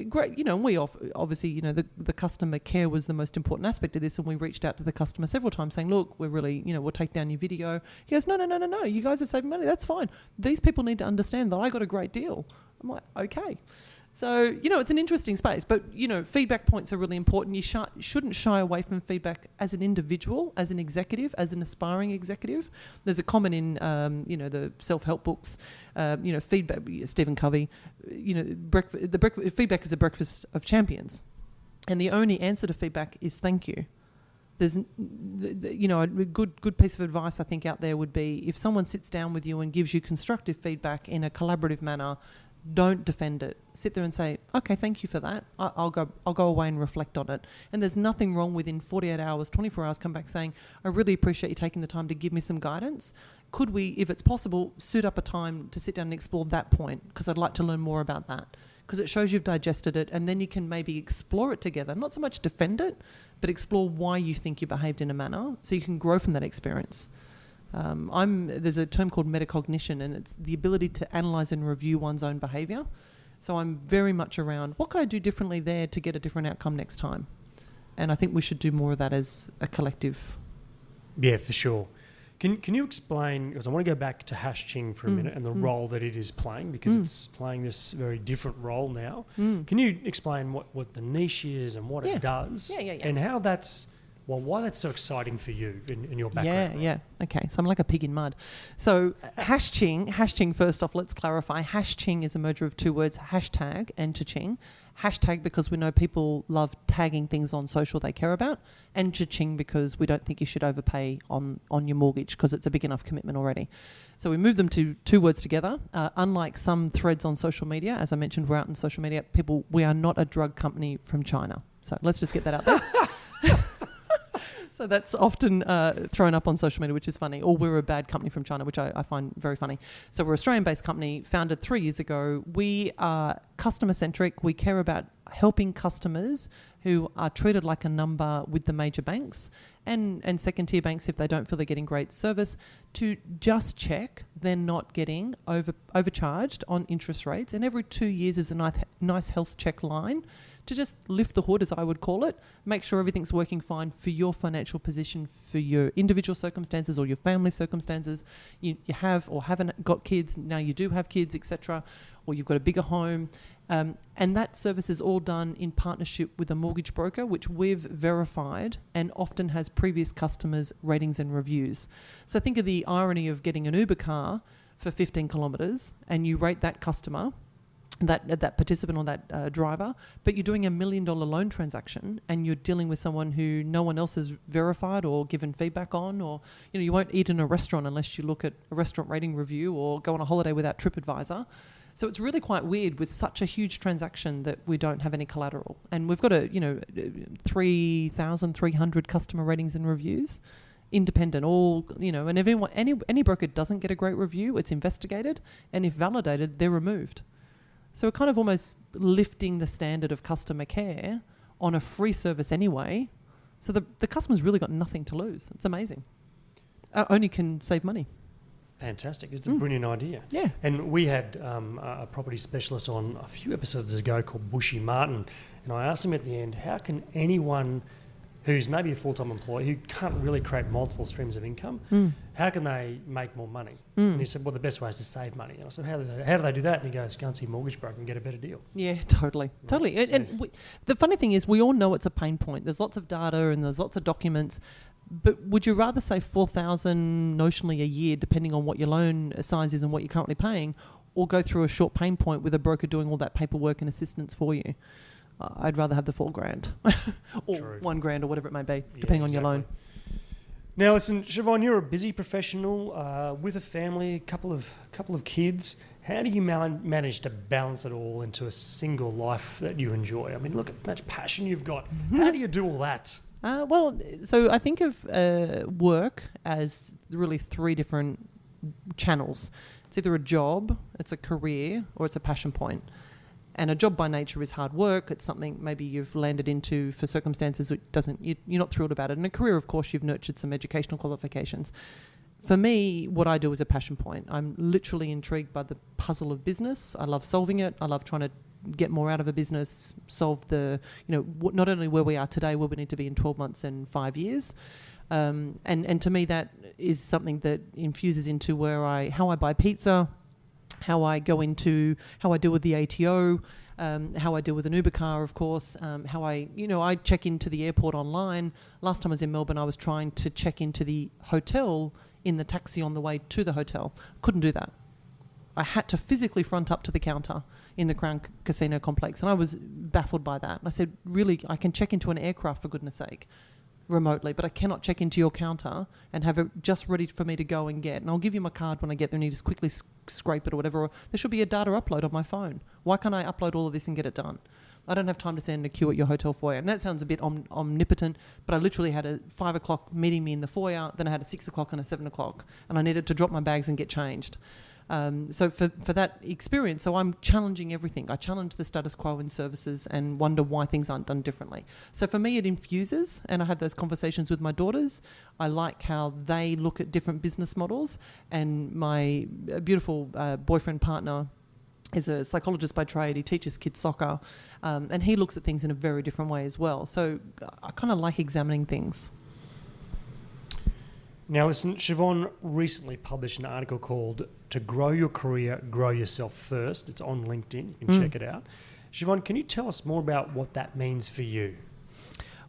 Great, we obviously, the customer care was the most important aspect of this, and we reached out to the customer several times saying, look, we're really, we'll take down your video. He goes, no, you guys have saved money, that's fine. These people need to understand that I got a great deal. I'm like, okay. So, it's an interesting space, but, feedback points are really important. You shouldn't shy away from feedback as an individual, as an executive, as an aspiring executive. There's a comment in, the self-help books, feedback, Stephen Covey, feedback is a breakfast of champions. And the only answer to feedback is thank you. There's, a good piece of advice I think out there would be, if someone sits down with you and gives you constructive feedback in a collaborative manner, don't defend it. Sit there and say, okay, thank you for that. I'll go away and reflect on it. And there's nothing wrong within 48 hours, 24 hours, come back saying, I really appreciate you taking the time to give me some guidance. Could we, if it's possible, suit up a time to sit down and explore that point? Because I'd like to learn more about that. Because it shows you've digested it, and then you can maybe explore it together. Not so much defend it, but explore why you think you behaved in a manner so you can grow from that experience. There's a term called metacognition, and it's the ability to analyse and review one's own behaviour. So I'm very much around, what could I do differently there to get a different outcome next time? And I think we should do more of that as a collective. Yeah, for sure. Can you explain, because I want to go back to HashChing for a minute and the role that it is playing, because it's playing this very different role now. Can you explain what the niche is and what it does? Yeah. And how why that's so exciting for you in your background? Yeah. Okay, so I'm like a pig in mud. So HashChing, first off, let's clarify. HashChing is a merger of 2 words, hashtag and cha-ching. Hashtag because we know people love tagging things on social they care about, and cha-ching because we don't think you should overpay on your mortgage because it's a big enough commitment already. So we moved them to 2 words together. Unlike some threads on social media, as I mentioned, we're out in social media, we are not a drug company from China. So let's just get that out there. So that's often thrown up on social media, which is funny. Or we're a bad company from China, which I find very funny. So we're an Australian-based company, founded 3 years ago. We are customer-centric. We care about helping customers who are treated like a number with the major banks and second-tier banks, if they don't feel they're getting great service, to just check they're not getting overcharged on interest rates. And every 2 years is a nice health check line to just lift the hood, as I would call it, make sure everything's working fine for your financial position, for your individual circumstances or your family circumstances. You have or haven't got kids, now you do have kids, etc., or you've got a bigger home. And that service is all done in partnership with a mortgage broker, which we've verified and often has previous customers' ratings and reviews. So think of the irony of getting an Uber car for 15 kilometres and you rate that customer, that participant or that driver, but you're doing $1 million loan transaction and you're dealing with someone who no one else has verified or given feedback on, or you won't eat in a restaurant unless you look at a restaurant rating review or go on a holiday without TripAdvisor. So it's really quite weird with such a huge transaction that we don't have any collateral. And we've got 3,300 customer ratings and reviews, independent, and everyone, any broker doesn't get a great review, it's investigated, and if validated, they're removed. So we're kind of almost lifting the standard of customer care on a free service anyway. So the customer's really got nothing to lose. It's amazing. Only can save money. Fantastic. It's a brilliant idea. Yeah. And we had a property specialist on a few episodes ago called Bushy Martin, and I asked him at the end, how can anyone who's maybe a full-time employee who can't really create multiple streams of income, how can they make more money? And he said, well, the best way is to save money. And I said, how do they do that? And he goes, go and see a mortgage broker and get a better deal. Yeah, totally. Right. Totally. And the funny thing is we all know it's a pain point. There's lots of data and there's lots of documents. But would you rather save $4,000 notionally a year, depending on what your loan size is and what you're currently paying, or go through a short pain point with a broker doing all that paperwork and assistance for you? I'd rather have the $4,000 or True. $1,000 or whatever it may be, depending on your loan. Now, listen, Siobhan, you're a busy professional with a family, a couple of kids. How do you manage to balance it all into a single life that you enjoy? I mean, look at how much passion you've got. How do you do all that? So I think of work as really 3 different channels. It's either a job, it's a career, or it's a passion point. And a job by nature is hard work. It's something maybe you've landed into for circumstances which you're not thrilled about it. And a career, of course, you've nurtured some educational qualifications. For me, what I do is a passion point. I'm literally intrigued by the puzzle of business. I love solving it. I love trying to get more out of a business, solve not only where we are today, where we need to be in 12 months and 5 years. And to me, that is something that infuses into how I buy pizza, how I deal with the ATO, how I deal with an Uber car, of course, how I check into the airport online. Last time I was in Melbourne, I was trying to check into the hotel in the taxi on the way to the hotel. Couldn't do that. I had to physically front up to the counter in the Crown Casino complex, and I was baffled by that. And I said, really, I can check into an aircraft, for goodness sake, remotely, but I cannot check into your counter and have it just ready for me to go and get. And I'll give you my card when I get there and you just quickly scrape it or whatever. Or there should be a data upload on my phone. Why can't I upload all of this and get it done? I don't have time to stand in a queue at your hotel foyer. And that sounds a bit omnipotent, but I literally had a 5 o'clock meeting me in the foyer, then I had a 6 o'clock and a 7 o'clock, and I needed to drop my bags and get changed. So for that experience, so I'm challenging everything. I challenge the status quo in services and wonder why things aren't done differently. So for me, it infuses, and I have those conversations with my daughters. I like how they look at different business models, and my beautiful boyfriend partner is a psychologist by trade. He teaches kids soccer, and he looks at things in a very different way as well. So I kind of like examining things. Now listen, Siobhan recently published an article called To Grow Your Career, Grow Yourself First. It's on LinkedIn. You can check it out. Siobhan, can you tell us more about what that means for you?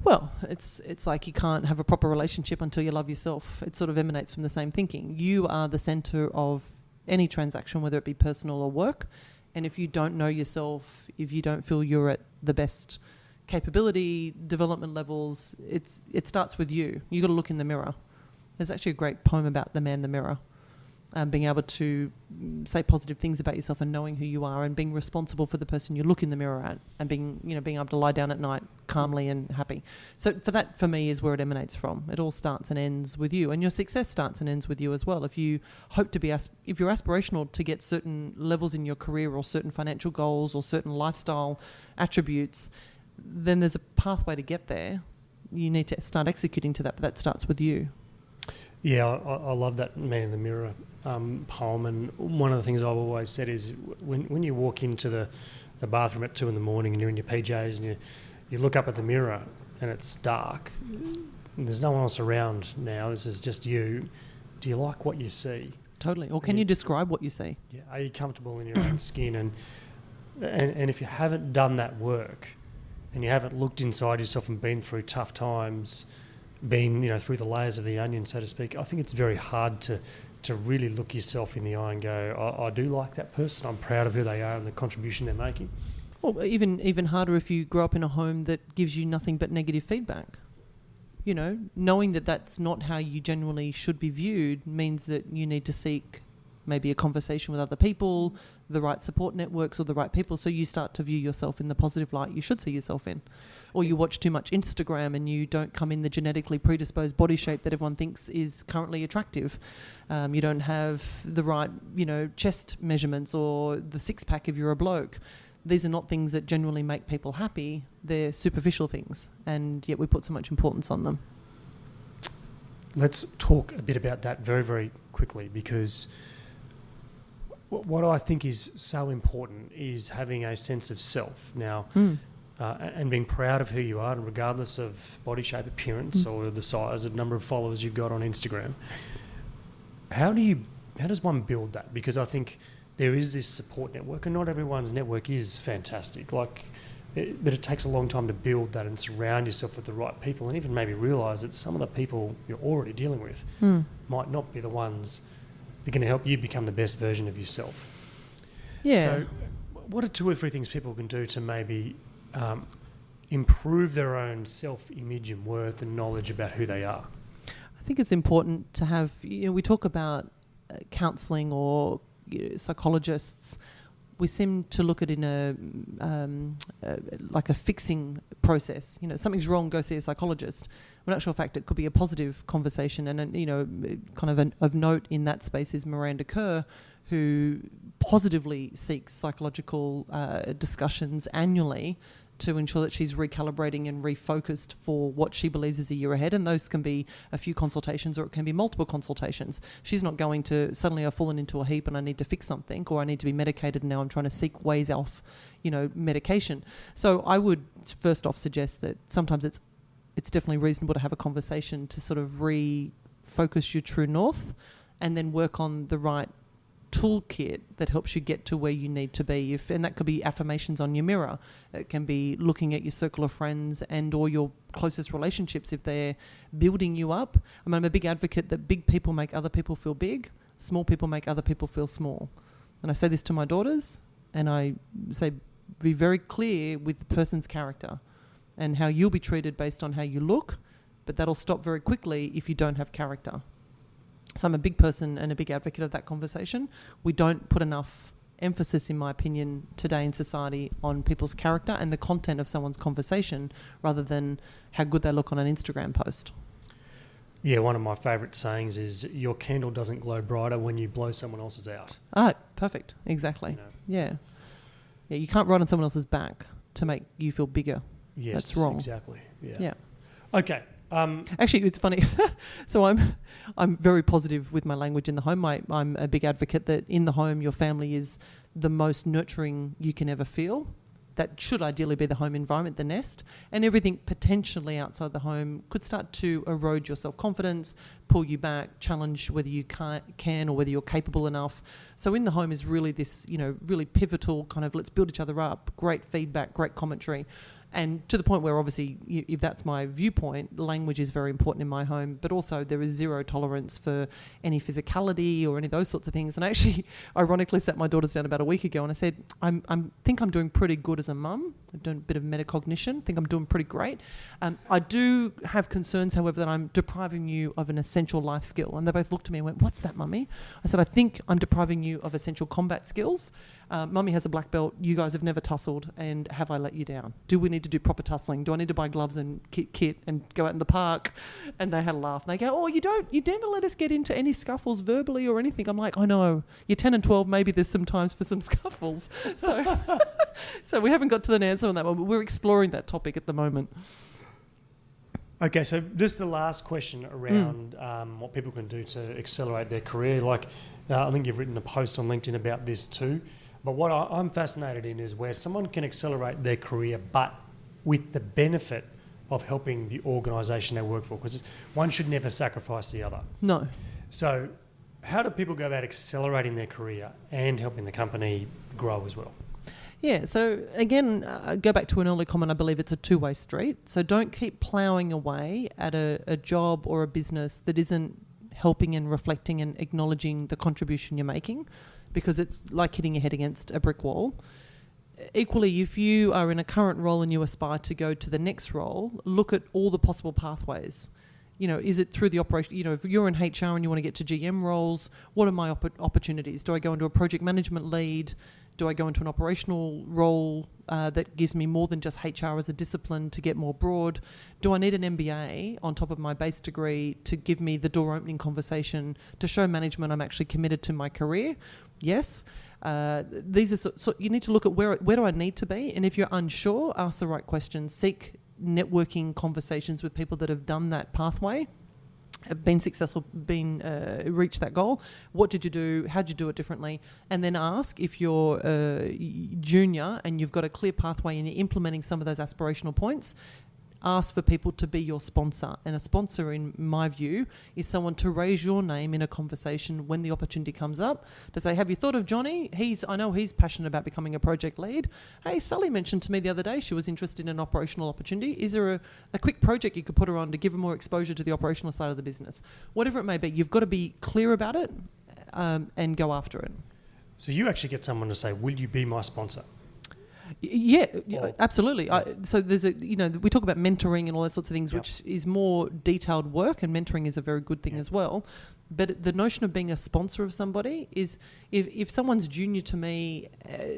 Well, it's like you can't have a proper relationship until you love yourself. It sort of emanates from the same thinking. You are the centre of any transaction, whether it be personal or work. And if you don't know yourself, if you don't feel you're at the best capability, development levels, it starts with you. You've got to look in the mirror. There's actually a great poem about the man, the mirror. being able to say positive things about yourself and knowing who you are and being responsible for the person you look in the mirror at and being able to lie down at night calmly and happy. So for me is where it emanates from. It all starts and ends with you, and your success starts and ends with you as well. If you hope to be, if you're aspirational to get certain levels in your career or certain financial goals or certain lifestyle attributes, then there's a pathway to get there. You need to start executing to that, but that starts with you. Yeah, I love that Man in the Mirror poem, and one of the things I've always said is when you walk into the bathroom at 2 a.m. and you're in your PJs and you look up at the mirror and it's dark and there's no one else around now, this is just you, do you like what you see? Totally. Or can you describe what you see? Yeah, are you comfortable in your own skin? And if you haven't done that work and you haven't looked inside yourself and been through tough times, been through the layers of the onion, so to speak, I think it's very hard to really look yourself in the eye and go, I do like that person, I'm proud of who they are and the contribution they're making. Or even harder if you grow up in a home that gives you nothing but negative feedback. Knowing that that's not how you genuinely should be viewed means that you need to seek maybe a conversation with other people, the right support networks or the right people, so you start to view yourself in the positive light you should see yourself in. Or you watch too much Instagram and you don't come in the genetically predisposed body shape that everyone thinks is currently attractive. You don't have the right, chest measurements or the six-pack if you're a bloke. These are not things that genuinely make people happy. They're superficial things, and yet we put so much importance on them. Let's talk a bit about that very, very quickly, because what I think is so important is having a sense of self now, and being proud of who you are, and regardless of body shape, appearance, or the size, the number of followers you've got on Instagram. How does one build that? Because I think there is this support network, and not everyone's network is fantastic. But it takes a long time to build that and surround yourself with the right people, and even maybe realise that some of the people you're already dealing with might not be the ones that are going to help you become the best version of yourself. Yeah. So what are 2 or 3 things people can do to maybe improve their own self-image and worth and knowledge about who they are? I think it's important to have, we talk about counselling or psychologists. We seem to look at it in like a fixing process. Something's wrong, go see a psychologist. When in actual fact, it could be a positive conversation. And kind of of note in that space is Miranda Kerr, who positively seeks psychological discussions annually to ensure that she's recalibrating and refocused for what she believes is a year ahead. And those can be a few consultations, or it can be multiple consultations. She's not going to, suddenly I've fallen into a heap and I need to fix something, or I need to be medicated and now I'm trying to seek ways off, medication. So I would first off suggest that sometimes it's definitely reasonable to have a conversation to sort of refocus your true north, and then work on the right toolkit that helps you get to where you need to be. And that could be affirmations on your mirror. It can be looking at your circle of friends and or your closest relationships if they're building you up. I'm a big advocate that big people make other people feel big, small people make other people feel small. And I say this to my daughters, and I say be very clear with the person's character and how you'll be treated based on how you look, but that'll stop very quickly if you don't have character. So I'm a big person and a big advocate of that conversation. We don't put enough emphasis, in my opinion, today in society on people's character and the content of someone's conversation rather than how good they look on an Instagram post. Yeah, one of my favourite sayings is, your candle doesn't glow brighter when you blow someone else's out. Ah, perfect. Exactly. Yeah. Yeah, you can't ride on someone else's back to make you feel bigger. Yes, that's wrong. Exactly. Yeah. Okay. Actually, it's funny. So I'm very positive with my language in the home. I'm a big advocate that in the home, your family is the most nurturing you can ever feel. That should ideally be the home environment, the nest, and everything potentially outside the home could start to erode your self-confidence, pull you back, challenge whether you can or whether you're capable enough. So in the home is really this, really pivotal kind of let's build each other up, great feedback, great commentary. And to the point where obviously, if that's my viewpoint, language is very important in my home, but also there is zero tolerance for any physicality or any of those sorts of things. And I actually, ironically, sat my daughters down about a week ago and I said, I think I'm doing pretty good as a mum. I'm doing a bit of metacognition. I think I'm doing pretty great. I do have concerns, however, that I'm depriving you of an essential life skill. And they both looked at me and went, what's that, Mummy? I said, I think I'm depriving you of essential combat skills. Mummy has a black belt. You guys have never tussled, and have I let you down? Do we need to do proper tussling? Do I need to buy gloves and kit and go out in the park? And they had a laugh. And they go, oh, you never let us get into any scuffles verbally or anything. I'm like, I know. You're 10 and 12. Maybe there's some times for some scuffles. So we haven't got to an answer on that one, but we're exploring that topic at the moment. Okay, so just the last question around what people can do to accelerate their career. I think you've written a post on LinkedIn about this too. But what I'm fascinated in is where someone can accelerate their career, but with the benefit of helping the organisation they work for, because one should never sacrifice the other. No. So how do people go about accelerating their career and helping the company grow as well? Yeah, so again, go back to an early comment, I believe it's a two-way street. So don't keep ploughing away at a job or a business that isn't helping and reflecting and acknowledging the contribution you're making, because it's like hitting your head against a brick wall. Equally, if you are in a current role and you aspire to go to the next role, look at all the possible pathways. Is it through the operation? If you're in HR and you want to get to GM roles, what are my opportunities? Do I go into a project management lead? Do I go into an operational role that gives me more than just HR as a discipline to get more broad? Do I need an MBA on top of my base degree to give me the door opening conversation to show management I'm actually committed to my career? Yes. These are so you need to look at where do I need to be, and if you're unsure, ask the right questions. Seek networking conversations with people that have done that pathway, have been successful, reached that goal. What did you do? How did you do it differently? And then ask if you're junior and you've got a clear pathway and you're implementing some of those aspirational points. Ask for people to be your sponsor. And a sponsor, in my view, is someone to raise your name in a conversation when the opportunity comes up, to say, have you thought of Johnny? I know he's passionate about becoming a project lead. Hey, Sally mentioned to me the other day she was interested in an operational opportunity. Is there a quick project you could put her on to give her more exposure to the operational side of the business? Whatever it may be, you've got to be clear about it and go after it. So you actually get someone to say, will you be my sponsor? Yeah, absolutely. So there's we talk about mentoring and all those sorts of things, which is more detailed work, and mentoring is a very good thing as well. But the notion of being a sponsor of somebody is, if someone's junior to me,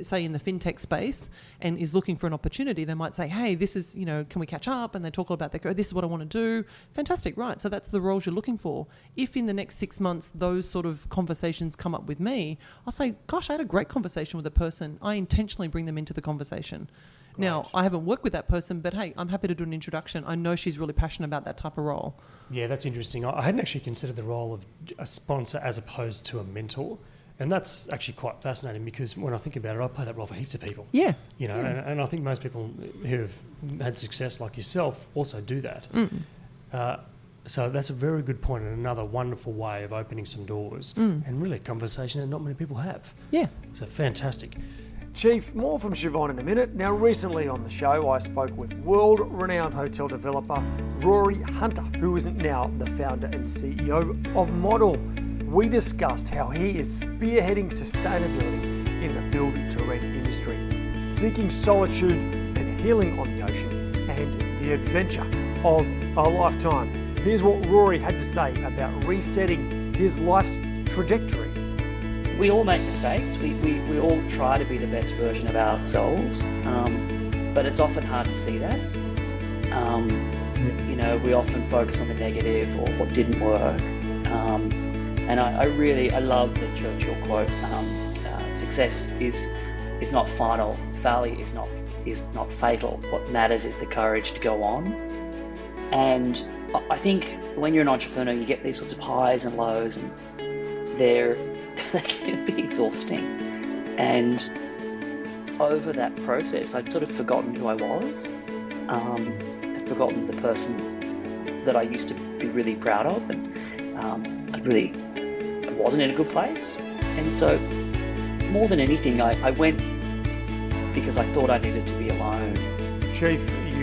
say in the fintech space, and is looking for an opportunity, they might say, hey, this is, can we catch up? And they talk all about this is what I want to do. Fantastic, right. So that's the roles you're looking for. If in the next 6 months those sort of conversations come up with me, I'll say, gosh, I had a great conversation with a person. I intentionally bring them into the conversation. Great. Now, I haven't worked with that person, but hey, I'm happy to do an introduction. I know she's really passionate about that type of role. Yeah, that's interesting. I hadn't actually considered the role of a sponsor as opposed to a mentor. And that's actually quite fascinating, because when I think about it, I play that role for heaps of people. Yeah. And I think most people who have had success like yourself also do that. So that's a very good point, and another wonderful way of opening some doors and really a conversation that not many people have. Yeah. So fantastic. Chief, more from Siobhan in a minute. Now, recently on the show, I spoke with world-renowned hotel developer Rory Hunter, who is now the founder and CEO of Model. We discussed how he is spearheading sustainability in the build-to-rent industry, seeking solitude and healing on the ocean, and the adventure of a lifetime. Here's what Rory had to say about resetting his life's trajectory. We all make mistakes. We all try to be the best version of ourselves, but it's often hard to see that. We often focus on the negative or what didn't work. And I love the Churchill quote: "Success is not final. Failure is not fatal. What matters is the courage to go on." And I think when you're an entrepreneur, you get these sorts of highs and lows, and they can be exhausting. And over that process, I'd sort of forgotten who I was. I'd forgotten the person that I used to be really proud of, and I wasn't in a good place. And so, more than anything, I went because I thought I needed to be alone. Chief,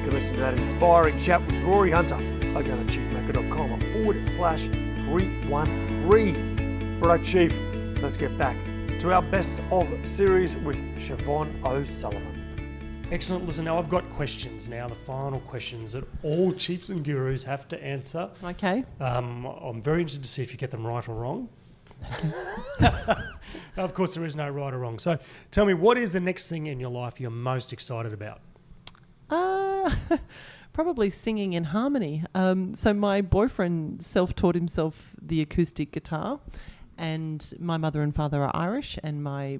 can listen to that inspiring chat with Rory Hunter by going to chiefmaker.com/313. Right, Chief, let's get back to our best of series with Siobhan O'Sullivan. Excellent. Listen, now I've got questions now, the final questions that all chiefs and gurus have to answer. Okay. I'm very interested to see if you get them right or wrong. Of course, there is no right or wrong. So tell me, what is the next thing in your life you're most excited about? Probably singing in harmony. So my boyfriend self-taught himself the acoustic guitar, and my mother and father are Irish, and my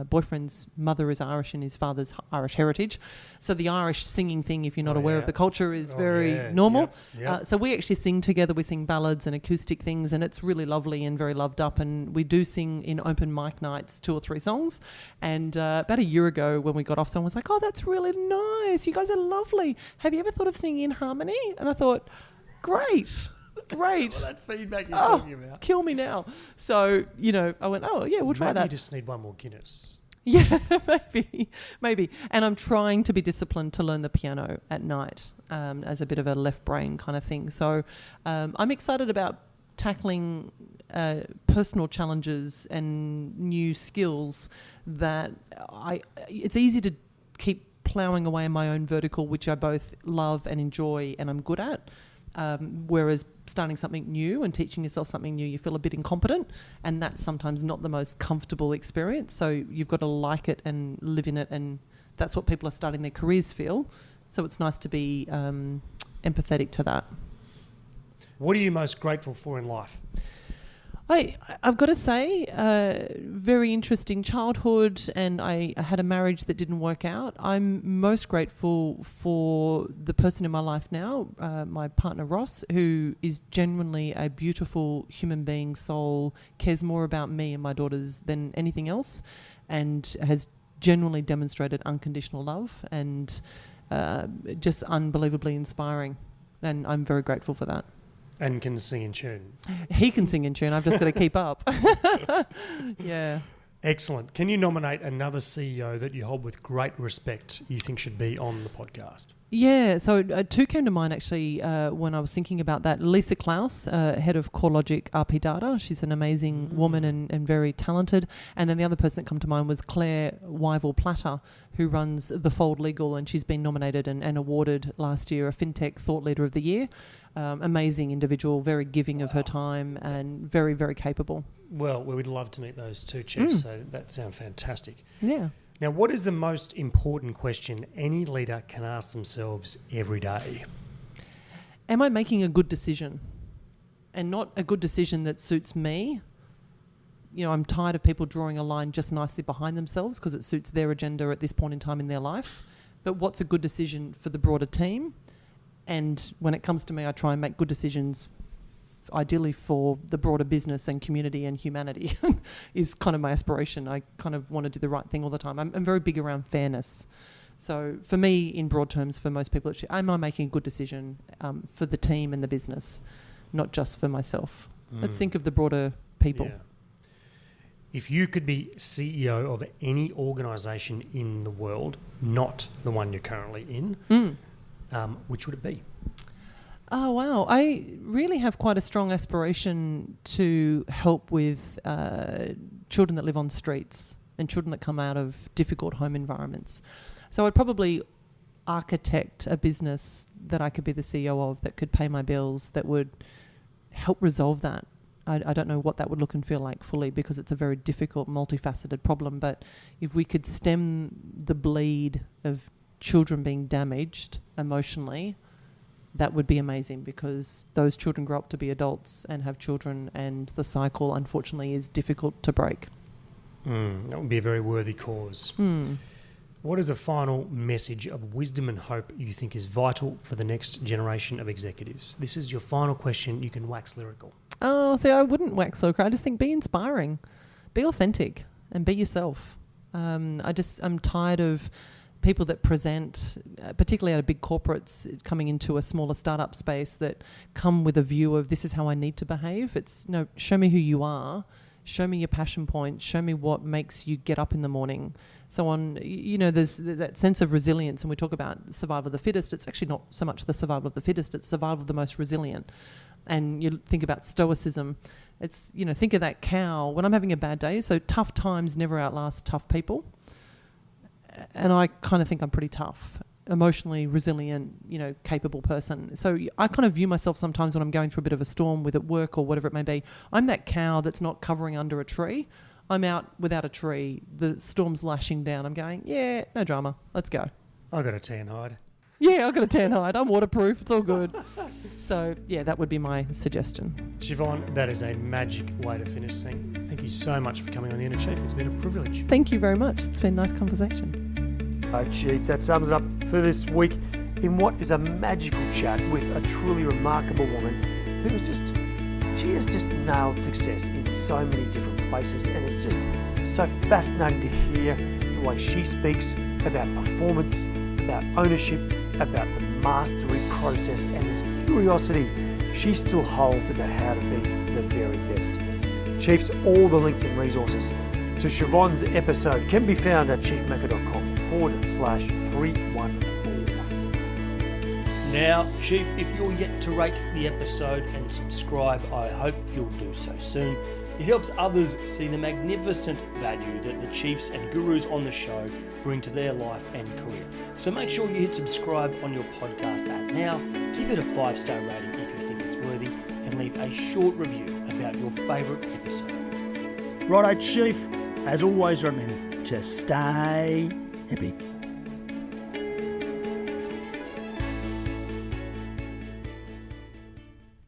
boyfriend's mother is Irish and his father's Irish heritage. So the Irish singing thing, if you're not aware of the culture, is very normal. Yep. So we actually sing together. We sing ballads and acoustic things, and it's really lovely and very loved up. And we do sing in open mic nights 2 or 3 songs. And about a year ago when we got off, someone was like, "Oh, that's really nice. You guys are lovely. Have you ever thought of singing in harmony?" And I thought, great. Some of that feedback you're talking about. Kill me now. So, I went, oh, yeah, we'll try Maybe that. you just need one more Guinness. Yeah, maybe. And I'm trying to be disciplined to learn the piano at night as a bit of a left brain kind of thing. So I'm excited about tackling personal challenges and new skills that it's easy to keep ploughing away in my own vertical, which I both love and enjoy and I'm good at. Whereas starting something new and teaching yourself something new, you feel a bit incompetent, and that's sometimes not the most comfortable experience. So you've got to like it and live in it, and that's what people are starting their careers feel. So it's nice to be empathetic to that. What are you most grateful for in life? I've got to say, very interesting childhood, and I had a marriage that didn't work out. I'm most grateful for the person in my life now, my partner Ross, who is genuinely a beautiful human being, soul, cares more about me and my daughters than anything else, and has genuinely demonstrated unconditional love and just unbelievably inspiring. And I'm very grateful for that. And can sing in tune. He can sing in tune. I've just got to keep up. Yeah. Excellent. Can you nominate another CEO that you hold with great respect you think should be on the podcast? Yeah, so 2 came to mind actually when I was thinking about that. Lisa Klaus, head of CoreLogic RP Data. She's an amazing woman and very talented. And then the other person that come to mind was Claire Wyville-Platter, who runs The Fold Legal, and she's been nominated and awarded last year a FinTech Thought Leader of the Year. Amazing individual, very giving of her time and very, very capable. Well, we would love to meet those 2 chiefs, so that sounds fantastic. Yeah. Now, what is the most important question any leader can ask themselves every day? Am I making a good decision? And not a good decision that suits me. I'm tired of people drawing a line just nicely behind themselves because it suits their agenda at this point in time in their life. But what's a good decision for the broader team? And when it comes to me, I try and make good decisions ideally for the broader business and community and humanity is kind of my aspiration. I kind of want to do the right thing all the time. I'm very big around fairness. So for me, in broad terms, for most people, am I making a good decision for the team and the business, not just for myself? Let's think of the broader people. Yeah. If you could be CEO of any organisation in the world, not the one you're currently in, which would it be? Oh, wow. I really have quite a strong aspiration to help with children that live on streets and children that come out of difficult home environments. So I'd probably architect a business that I could be the CEO of that could pay my bills, that would help resolve that. I don't know what that would look and feel like fully because it's a very difficult, multifaceted problem. But if we could stem the bleed of children being damaged emotionally, that would be amazing, because those children grow up to be adults and have children, and the cycle, unfortunately, is difficult to break. That would be a very worthy cause. What is a final message of wisdom and hope you think is vital for the next generation of executives? This is your final question. You can wax lyrical. Oh, see, I wouldn't wax lyrical. I just think be inspiring, be authentic, and be yourself. I'm tired of people that present, particularly out of big corporates, coming into a smaller startup space, that come with a view of this is how I need to behave. It's no, show me who you are, show me your passion point, show me what makes you get up in the morning. So there's that sense of resilience, and we talk about survival of the fittest. It's actually not so much the survival of the fittest, it's survival of the most resilient. And you think about stoicism. It's, think of that cow. When I'm having a bad day, so tough times never outlast tough people. And I kind of think I'm pretty tough, emotionally resilient, capable person. So I kind of view myself sometimes when I'm going through a bit of a storm with at work or whatever it may be. I'm that cow that's not covering under a tree. I'm out without a tree. The storm's lashing down. I'm going, yeah, no drama. Let's go. I got a tan hide. Yeah, I've got a tan hide. I'm waterproof. It's all good. So, yeah, that would be my suggestion. Siobhan, that is a magic way to finish things. Thank you so much for coming on The Inner Chief. It's been a privilege. Thank you very much. It's been a nice conversation. Chief, that sums it up for this week in what is a magical chat with a truly remarkable woman who is she has just nailed success in so many different places, and it's just so fascinating to hear the way she speaks about performance, about ownership, about the mastery process, and this curiosity she still holds about how to be the very best. Chiefs, all the links and resources to Siobhan's episode can be found at chiefmaker.com/314. Now, Chief, if you're yet to rate the episode and subscribe, I hope you'll do so soon. It helps others see the magnificent value that the chiefs and gurus on the show bring to their life and career. So make sure you hit subscribe on your podcast app now, give it a 5-star rating if you think it's worthy, and leave a short review about your favourite episode. Righto, Chief. As always, remember to stay happy.